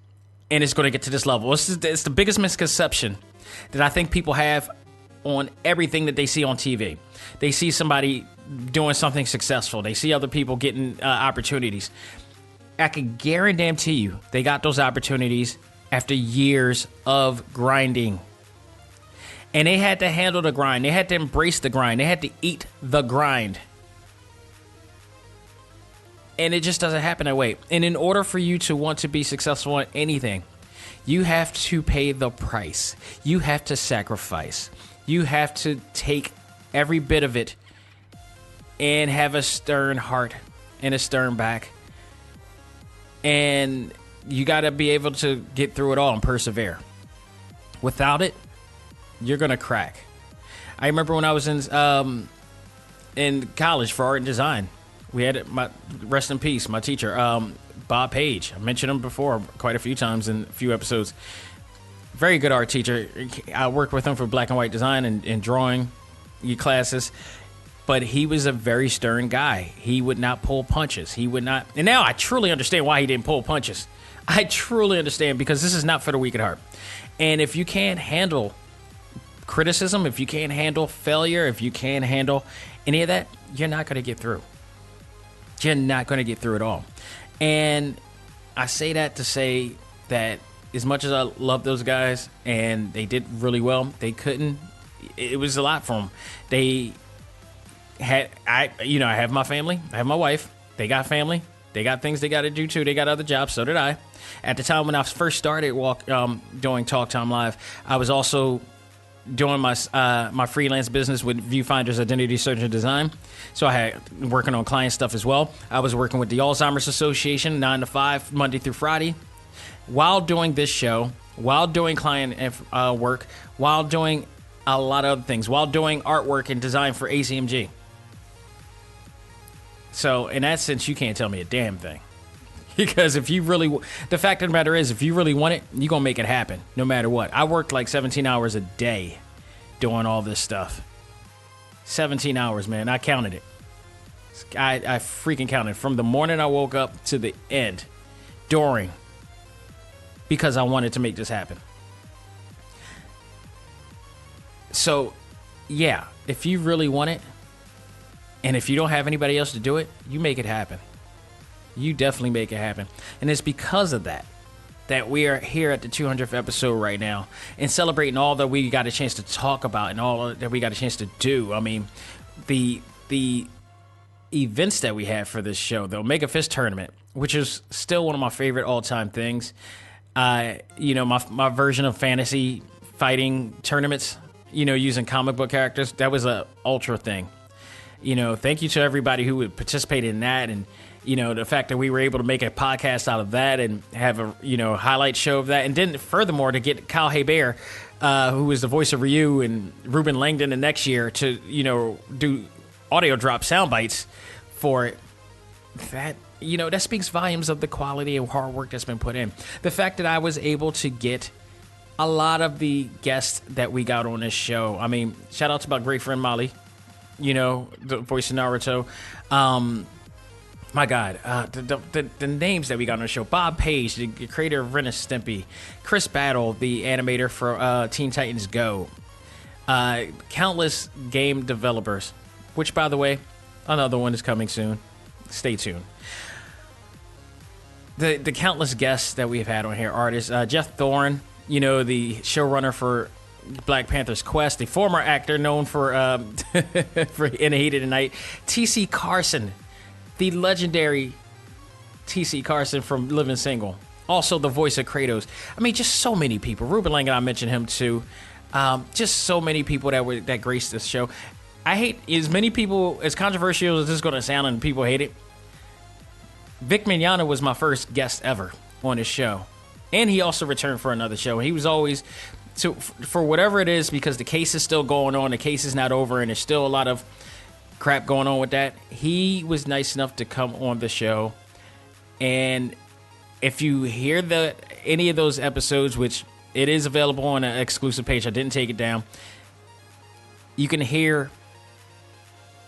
and it's going to get to this level. It's the biggest misconception that I think people have on everything that they see on TV. They see somebody doing something successful. They see other people getting opportunities. I can guarantee you they got those opportunities after years of grinding. And they had to handle the grind. They had to embrace the grind. They had to eat the grind. And it just doesn't happen that way. And in order for you to want to be successful in anything, you have to pay the price. You have to sacrifice. You have to take every bit of it and have a stern heart and a stern back. And you got to be able to get through it all and persevere. Without it, you're going to crack. I remember when I was in college for art and design, we had rest in peace, my teacher, Bob Page. I mentioned him before quite a few times in a few episodes. Very good art teacher. I worked with him for black and white design and drawing classes. But he was a very stern guy. He would not pull punches. He would not. And now I truly understand why he didn't pull punches. I truly understand, because this is not for the weak at heart. And if you can't handle criticism, if you can't handle failure, if you can't handle any of that, you're not going to get through. You're not going to get through it all. And I say that to say that as much as I love those guys and they did really well, they couldn't. It was a lot for them. I have my family. I have my wife. They got family. They got things they got to do too. They got other jobs. So did I. At the time when I first started doing Talk Time Live, I was also doing my freelance business with Viewfinders Identity Search and Design. So I had working on client stuff as well. I was working with the Alzheimer's Association 9 to 5, Monday through Friday, while doing this show, while doing client work, while doing a lot of other things, while doing artwork and design for A.C.M.G. So in that sense, you can't tell me a damn thing. Because if you really, the fact of the matter is, if you really want it, you're going to make it happen, no matter what. I worked like 17 hours a day doing all this stuff. 17 hours, man. I counted it. I freaking counted from the morning I woke up to the end, during, because I wanted to make this happen. So, yeah, if you really want it, and if you don't have anybody else to do it, you make it happen. You definitely make it happen. And it's because of that we are here at the 200th episode right now and celebrating all that we got a chance to talk about and all that we got a chance to do. I mean, the events that we had for this show, the Omega Fist tournament, which is still one of my favorite all-time things. My version of fantasy fighting tournaments, using comic book characters, that was a ultra thing. Thank you to everybody who would participate in that, and the fact that we were able to make a podcast out of that and have a highlight show of that, and then furthermore to get Kyle Hebert, who is the voice of Ryu, and Ruben Langdon the next year to do audio drop sound bites for it. That that speaks volumes of the quality and hard work that's been put in. The fact that I was able to get a lot of the guests that we got on this show. I mean, shout out to my great friend Molly, the voice of Naruto. My God, the names that we got on the show. Bob Page, the creator of Ren and Stimpy. Chris Battle, the animator for Teen Titans Go. Countless game developers, which, by the way, another one is coming soon. Stay tuned. The countless guests that we've had on here. Artists, Jeff Thorne, the showrunner for Black Panther's Quest, the former actor known for for In a Heat of the Night. T.C. Carson, the legendary T.C. Carson from Living Single. Also the voice of Kratos. I mean, just so many people. Ruben Langdon, I mentioned him too. Just so many people that graced this show. I hate, as many people, as controversial as this is going to sound and people hate it, Vic Mignogna was my first guest ever on this show. And he also returned for another show. He was always, so for whatever it is, because the case is still going on, the case is not over, and there's still a lot of crap going on with that, he was nice enough to come on the show. And if you hear any of those episodes, which it is available on an exclusive page, I didn't take it down, you can hear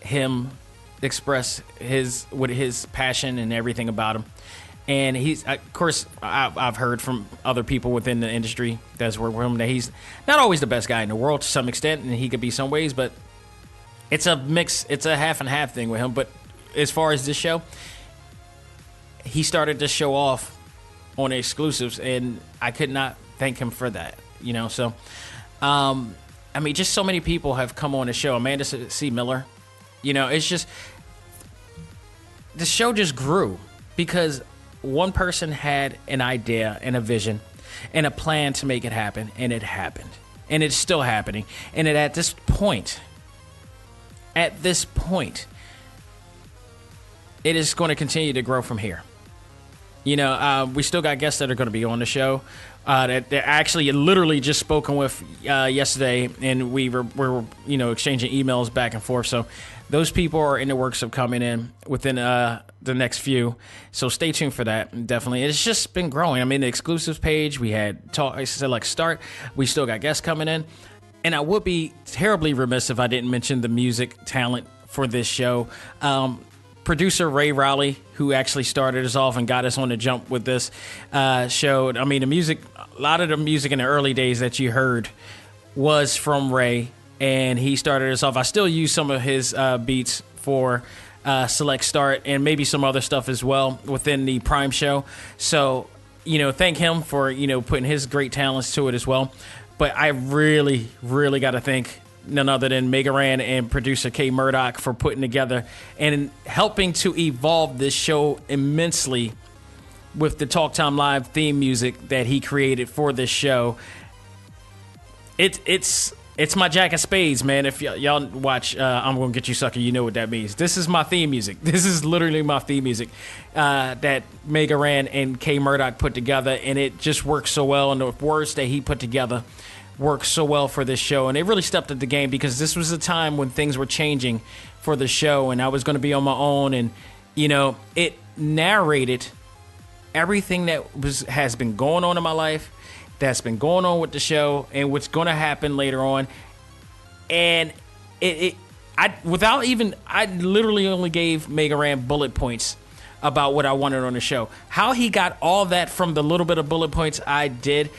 him express his passion and everything about him. And he's, of course, I've heard from other people within the industry that's worked with him that he's not always the best guy in the world to some extent, and he could be some ways, but it's a mix, it's a half and half thing with him. But as far as this show, he started to show off on the exclusives, and I could not thank him for that, So, I mean, just so many people have come on the show. Amanda C. Miller, it's just, the show just grew because one person had an idea and a vision and a plan to make it happen, and it happened. And it's still happening. And at this point, it is going to continue to grow from here. We still got guests that are going to be on the show. That actually literally just spoken with yesterday, and we were exchanging emails back and forth. So those people are in the works of coming in within the next few. So stay tuned for that. Definitely, it's just been growing. I mean, the exclusives page, we had select start. We still got guests coming in, and I would be terribly remiss if I didn't mention the music talent for this show. Producer Ray Rowley, who actually started us off and got us on the jump with this show. I mean, a lot of the music in the early days that you heard was from Ray, and he started us off. I still use some of his beats for Select Start and maybe some other stuff as well within the Prime show. So, thank him for, putting his great talents to it as well. But I really, really got to thank none other than Megaran and producer K Murdoch for putting together and helping to evolve this show immensely with the Talk Time Live theme music that he created for this show. It's my Jack of Spades, man. If y'all watch I'm Gonna Get You Sucker, you know what that means. This is my theme music. This is literally my theme music that Megaran and K Murdoch put together, and it just works so well, and the words that he put together works so well for this show. And they really stepped up the game, because this was a time when things were changing for the show, and I was going to be on my own, and it narrated everything that has been going on in my life, that's been going on with the show, and what's going to happen later on. And I literally only gave Megaran bullet points about what I wanted on the show. How he got all that from the little bit of bullet points I did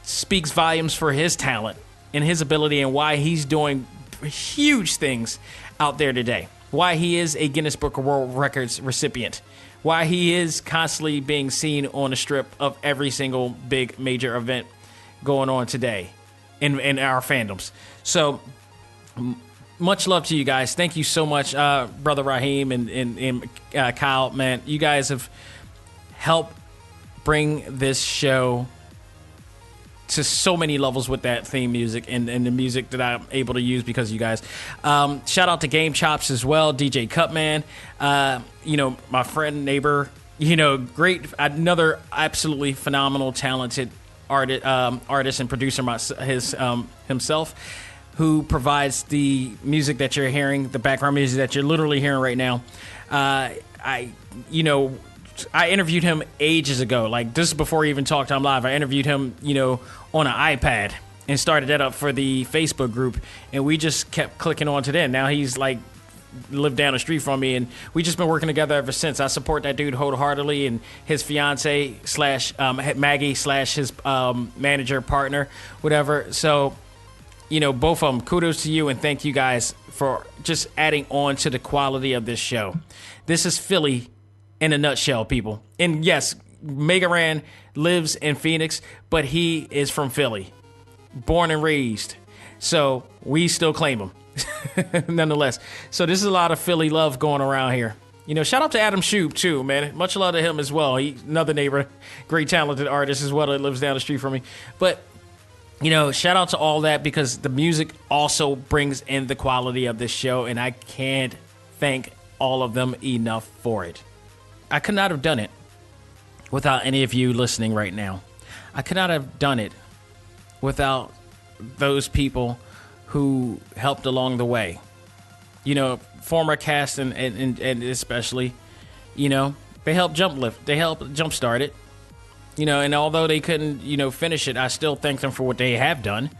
speaks volumes for his talent and his ability, and why he's doing huge things out there today. Why he is a Guinness Book of World Records recipient. Why he is constantly being seen on the strip of every single big major event going on today in our fandoms. So much love to you guys. Thank you so much, Brother Raheem and Kyle, man. You guys have helped bring this show to so many levels with that theme music and the music that I'm able to use because of you guys. Shout out to Game Chops as well, DJ Cutman, my friend, neighbor, great, another absolutely phenomenal, talented artist and producer himself, who provides the music that you're hearing, the background music that you're literally hearing right now. I interviewed him ages ago. Like, this is before he even Talk Time Live. I interviewed him, on an iPad and started that up for the Facebook group. And we just kept clicking on to that. Now he's like lived down the street from me, and we just been working together ever since. I support that dude wholeheartedly, and his fiance / Maggie / his manager, partner, whatever. So, both of them, kudos to you, and thank you guys for just adding on to the quality of this show. This is Philly in a nutshell, people. And yes, Megaran lives in Phoenix, but he is from Philly, born and raised. So we still claim him nonetheless. So this is a lot of Philly love going around here. Shout out to Adam Shoup too, man. Much love to him as well. He's another neighbor, great talented artist as well that lives down the street from me. But shout out to all that, because the music also brings in the quality of this show, and I can't thank all of them enough for it. I could not have done it without any of you listening right now. I could not have done it without those people who helped along the way. Former cast and especially, they helped They helped jumpstart it. And although they couldn't, finish it, I still thank them for what they have done.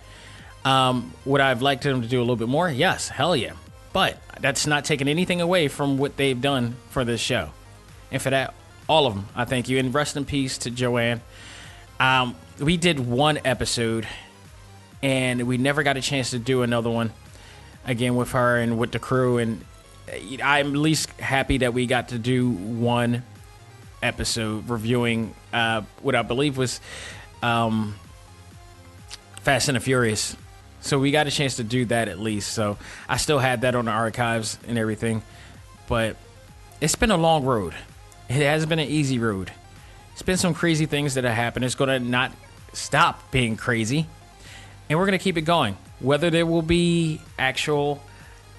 Would I have liked them to do a little bit more? Yes, hell yeah. But that's not taking anything away from what they've done for this show. And for that, all of them, I thank you. And rest in peace to Joanne. We did one episode, and we never got a chance to do another one again with her and with the crew. And I'm at least happy that we got to do one episode reviewing what I believe was Fast and the Furious. So we got a chance to do that at least. So I still had that on the archives and everything. But it's been a long road. It hasn't been an easy road. It's been some crazy things that have happened. It's going to not stop being crazy. And we're going to keep it going. Whether there will be actual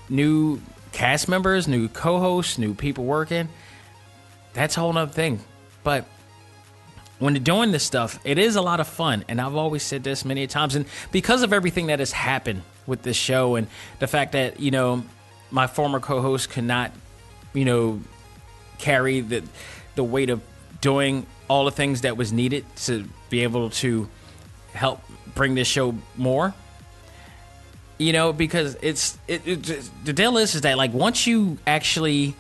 new cast members, new co-hosts, new people working, that's a whole nother thing. But when you're doing this stuff, it is a lot of fun. And I've always said this many times. And because of everything that has happened with this show, and the fact that, my former co-host could not, carry the weight of doing all the things that was needed to be able to help bring this show more, because the deal is that, like, once you actually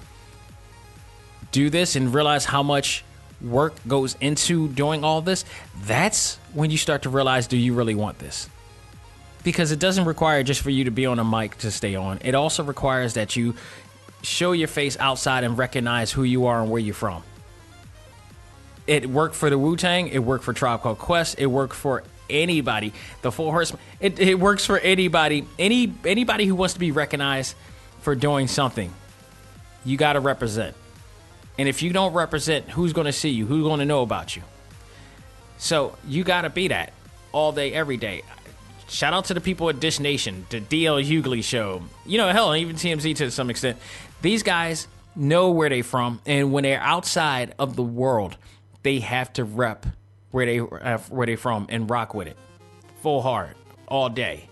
do this and realize how much work goes into doing all this, that's when you start to realize, do you really want this? Because it doesn't require just for you to be on a mic to stay on. It also requires that you show your face outside and recognize who you are and where you're from. It worked for the Wu-Tang. It worked for Tribe Called Quest. It worked for anybody. The Four Horsemen, it works for anybody. Anybody who wants to be recognized for doing something, you got to represent. And if you don't represent, who's going to see you? Who's going to know about you? So you got to be that all day, every day. Shout out to the people at Dish Nation, the D.L. Hughley show. You know, hell, even TMZ to some extent. These guys know where they're from, and when they're outside of the world, they have to rep where they're from and rock with it, full hard, all day.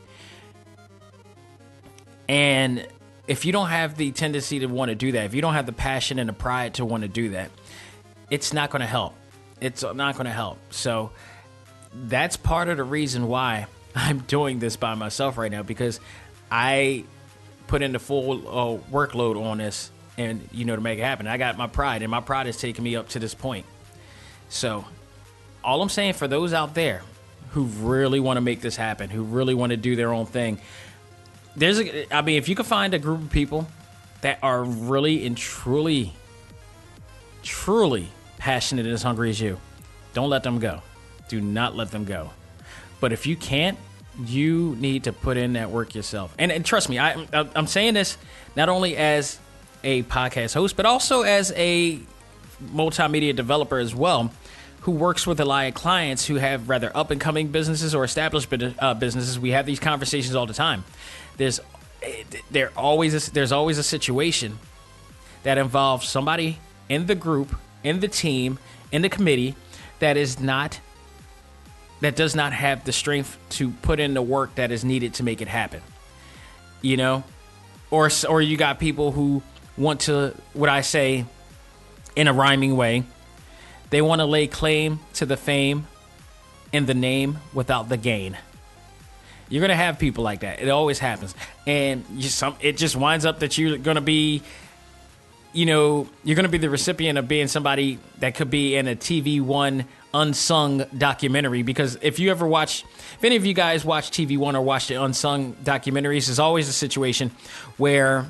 And if you don't have the tendency to want to do that, if you don't have the passion and the pride to want to do that, it's not going to help. It's not going to help. So that's part of the reason why I'm doing this by myself right now, because I put in the full workload on this, and to make it happen. I got my pride, and my pride has taken me up to this point. So all I'm saying for those out there who really want to make this happen, who really want to do their own thing, if you can find a group of people that are really and truly passionate and as hungry as you, don't let them go. Do not let them go. But if you can't, you need to put in that work yourself. And trust me, I'm saying this not only as a podcast host, but also as a multimedia developer as well, who works with a lot of clients who have rather up-and-coming businesses or established businesses. We have these conversations all the time. There's always a situation that involves somebody in the group, in the team, in the committee that does not have the strength to put in the work that is needed to make it happen. Or you got people who want to, what I say in a rhyming way, they want to lay claim to the fame and the name without the gain. You're going to have people like that. It always happens. And it just winds up that you're going to be, you're going to be the recipient of being somebody that could be in a TV One unsung documentary. Because if any of you guys watch TV One or watch the unsung documentaries, there's always a situation where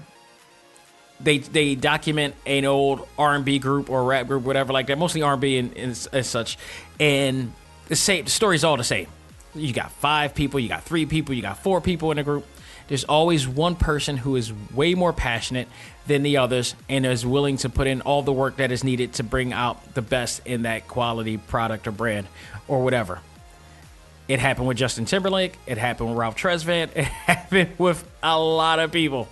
they document an old R&B group or rap group, whatever like that, mostly R&B and as such. And the story's all the same. You got 5 people, you got 3 people, you got 4 people in a group. There's always one person who is way more passionate than the others and is willing to put in all the work that is needed to bring out the best in that quality product or brand or whatever. It happened with Justin Timberlake. It happened with Ralph Tresvant. It happened with a lot of people.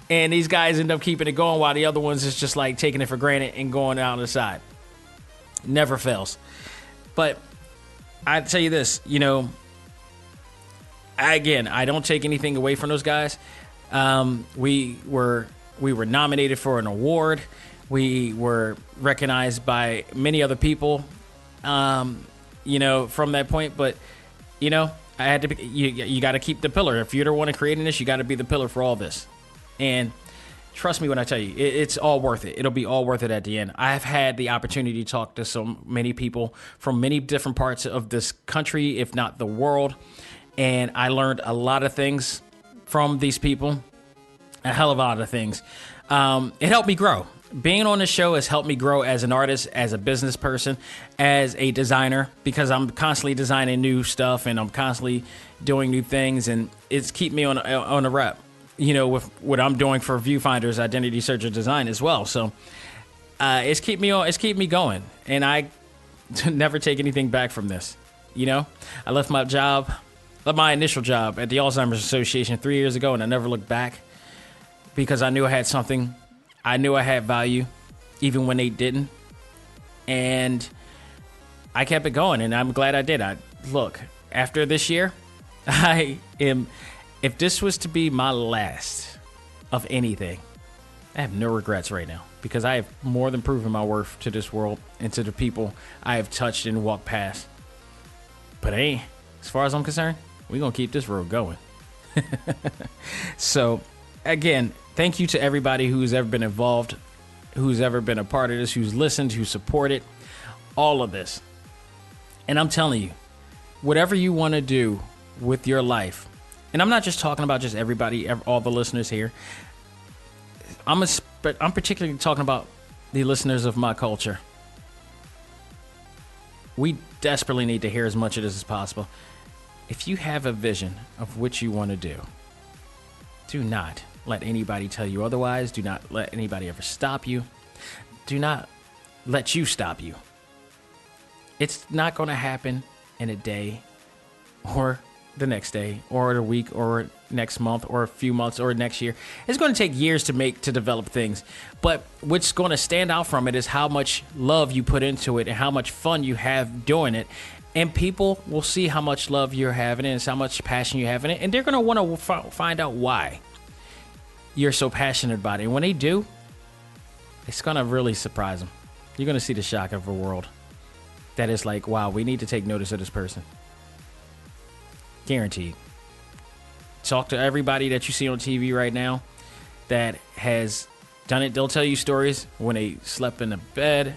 And these guys end up keeping it going while the other ones is just like taking it for granted and going out on the side. Never fails. But I tell you this, again, I don't take anything away from those guys. We were nominated for an award. We were recognized by many other people, from that point. But, I had to be, you got to keep the pillar. If you're the one creating this, you got to be the pillar for all this. And trust me when I tell you, it's all worth it. It'll be all worth it at the end. I've had the opportunity to talk to so many people from many different parts of this country, if not the world. And I learned a lot of things from these people, a hell of a lot of things. It helped me grow. Being on the show has helped me grow as an artist, as a business person, as a designer, because I'm constantly designing new stuff and I'm constantly doing new things, and it's keep me on a rep. With what I'm doing for Viewfinder's identity search and design as well. So it's keep me going. And I never take anything back from this. I left my initial job at the Alzheimer's Association 3 years ago, and I never looked back because I knew I had something. I knew I had value, even when they didn't. And I kept it going, and I'm glad I did. Look, after this year, if this was to be my last of anything, I have no regrets right now, because I have more than proven my worth to this world and to the people I have touched and walked past. But as far as I'm concerned, we're going to keep this road going. So, again, thank you to everybody who's ever been involved, who's ever been a part of this, who's listened, who's supported all of this. And I'm telling you, whatever you want to do with your life, and I'm not just talking about just everybody, all the listeners here. I'm particularly talking about the listeners of my culture. We desperately need to hear as much of this as possible. if you have a vision of what you want to do, do not let anybody tell you otherwise. Do not let anybody ever stop you. Do not let you stop you. It's not going to happen in a day or the next day or the week or next month or a few months or next year. It's going to take years to develop things. But what's going to stand out from it is how much love you put into it and how much fun you have doing it. And people will see how much love you're having and how much passion you have in it. And they're going to want to find out why you're so passionate about it. And when they do, it's going to really surprise them. You're going to see the shock of a world that is like, wow, we need to take notice of this person. Guaranteed. Talk to everybody that you see on TV right now that has done it. They'll tell you stories when they slept in a bed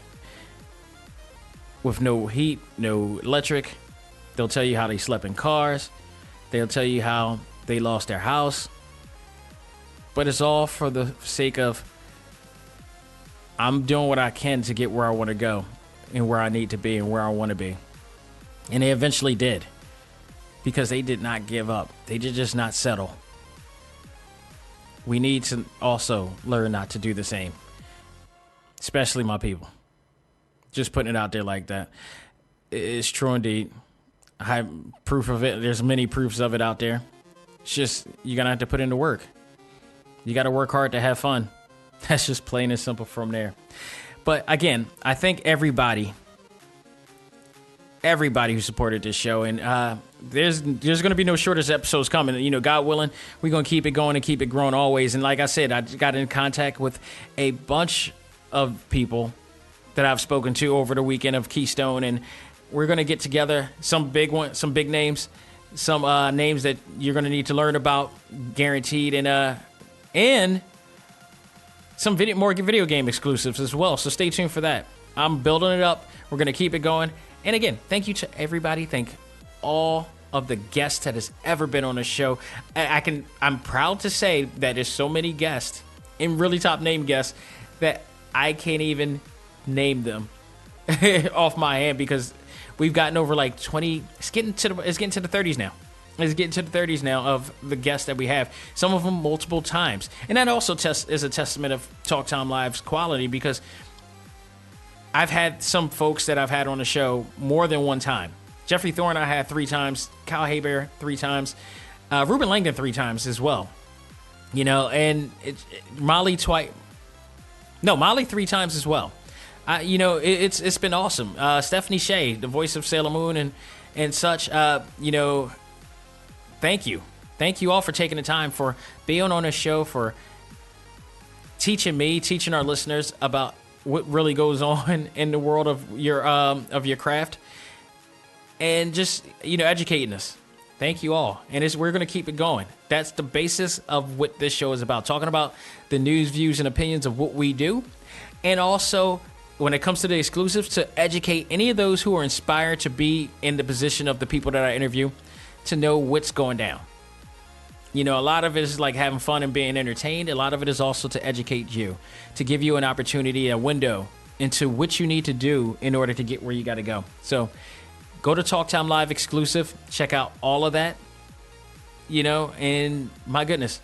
with no heat, no electric. They'll tell you how they slept in cars. They'll tell you how they lost their house. But it's all for the sake of, I'm doing what I can to get where I want to go and where I need to be and where I want to be. And they eventually did, because they did not give up. They did just not settle. We need to also learn not to do the same, especially my people. Just putting it out there like that. It's true indeed. I have proof of it. There's many proofs of it out there. It's just, you're going to have to put in the work. You got to work hard to have fun. That's just plain and simple from there. But again, I thank everybody who supported this show. And there's going to be no shortest episodes coming. You know, God willing, we're going to keep it going and keep it growing always. And like I said, I got in contact with a bunch of people that I've spoken to over the weekend of Keystone, and we're going to get together some big names, some names that you're going to need to learn about, guaranteed, and some more video game exclusives as well. So stay tuned for that. I'm building it up. We're going to keep it going. And again, thank you to everybody. Thank all of the guests that has ever been on the show. I'm proud to say that there's so many guests and really top name guests that I can't even name them off my hand, because we've gotten over like 20. It's getting to the 30s now. It's getting to the 30s now of the guests that we have. Some of them multiple times, and that also is a testament of Talk Time Live's quality, because I've had some folks that I've had on the show more than one time. Jeffrey Thorne I had 3 times, Kyle Hebert 3 times, Ruben Langdon 3 times as well. You know, and Molly 3 times as well. You know, it's been awesome. Stephanie Shea, the voice of Sailor Moon and such. You know, thank you all for taking the time, for being on this show, for teaching our listeners about what really goes on in the world of your craft, and just, you know, educating us. Thank you all, and we're going to keep it going. That's the basis of what this show is about, talking about the news, views, and opinions of what we do, and also, when it comes to the exclusives, to educate any of those who are inspired to be in the position of the people that I interview, to know what's going down. You know, a lot of it is like having fun and being entertained. A lot of it is also to educate you, to give you an opportunity, a window into what you need to do in order to get where you got to go. So go to Talk Time Live exclusive, check out all of that, you know, and my goodness,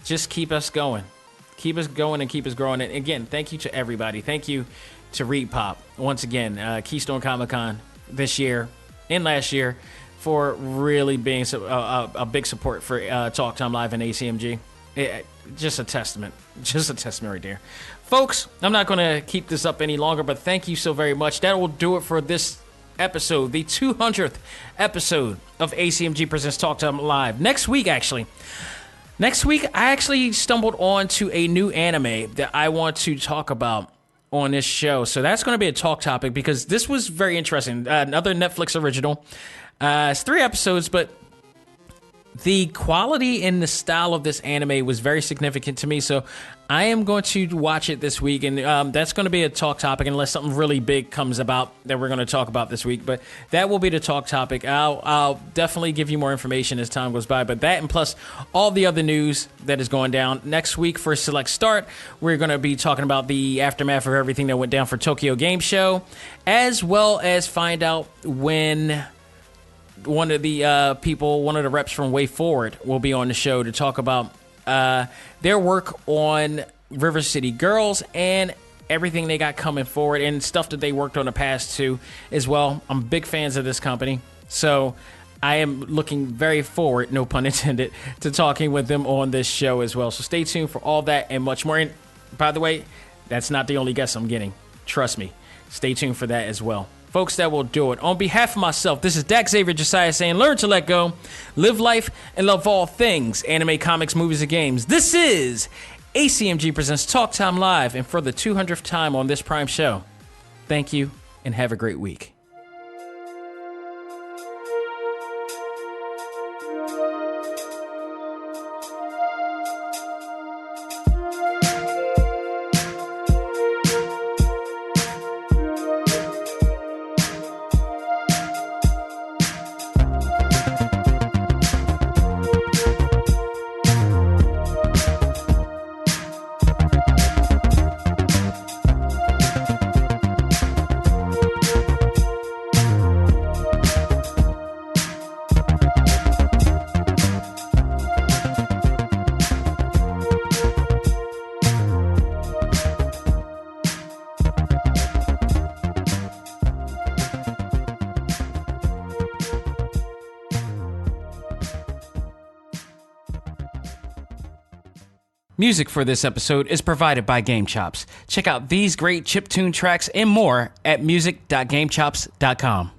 just keep us going. Keep us going and keep us growing. And again, thank you to everybody. Thank you to Reed Pop. Once again, Keystone Comic-Con this year and last year, for really being a big support for Talk Time Live and A.C.M.G. Just a testament right there. Folks, I'm not going to keep this up any longer, but thank you so very much. That will do it for this episode, the 200th episode of A.C.M.G. Presents Talk Time Live. Next week, I actually stumbled onto a new anime that I want to talk about on this show. So that's going to be a talk topic, because this was very interesting. Another Netflix original. It's 3 episodes, but the quality and the style of this anime was very significant to me. So I am going to watch it this week, and that's going to be a talk topic unless something really big comes about that we're going to talk about this week. But that will be the talk topic. I'll definitely give you more information as time goes by. But that, and plus all the other news that is going down next week for Select Start, we're going to be talking about the aftermath of everything that went down for Tokyo Game Show, as well as find out when one of the people, one of the reps from Way Forward will be on the show to talk about their work on River City Girls and everything they got coming forward and stuff that they worked on in the past too as well. I'm big fans of this company, so I am looking very forward, no pun intended, to talking with them on this show as well. So stay tuned for all that and much more. And by the way, that's not the only guest I'm getting. Trust me. Stay tuned for that as well. Folks, that will do it. On behalf of myself, this is Dak Xavier Josiah saying, learn to let go, live life, and love all things anime, comics, movies, and games. This is A.C.M.G. presents Talk Time Live, and for the 200th time on this Prime show. Thank you, and have a great week. Music for this episode is provided by Game Chops. Check out these great chiptune tracks and more at music.gamechops.com.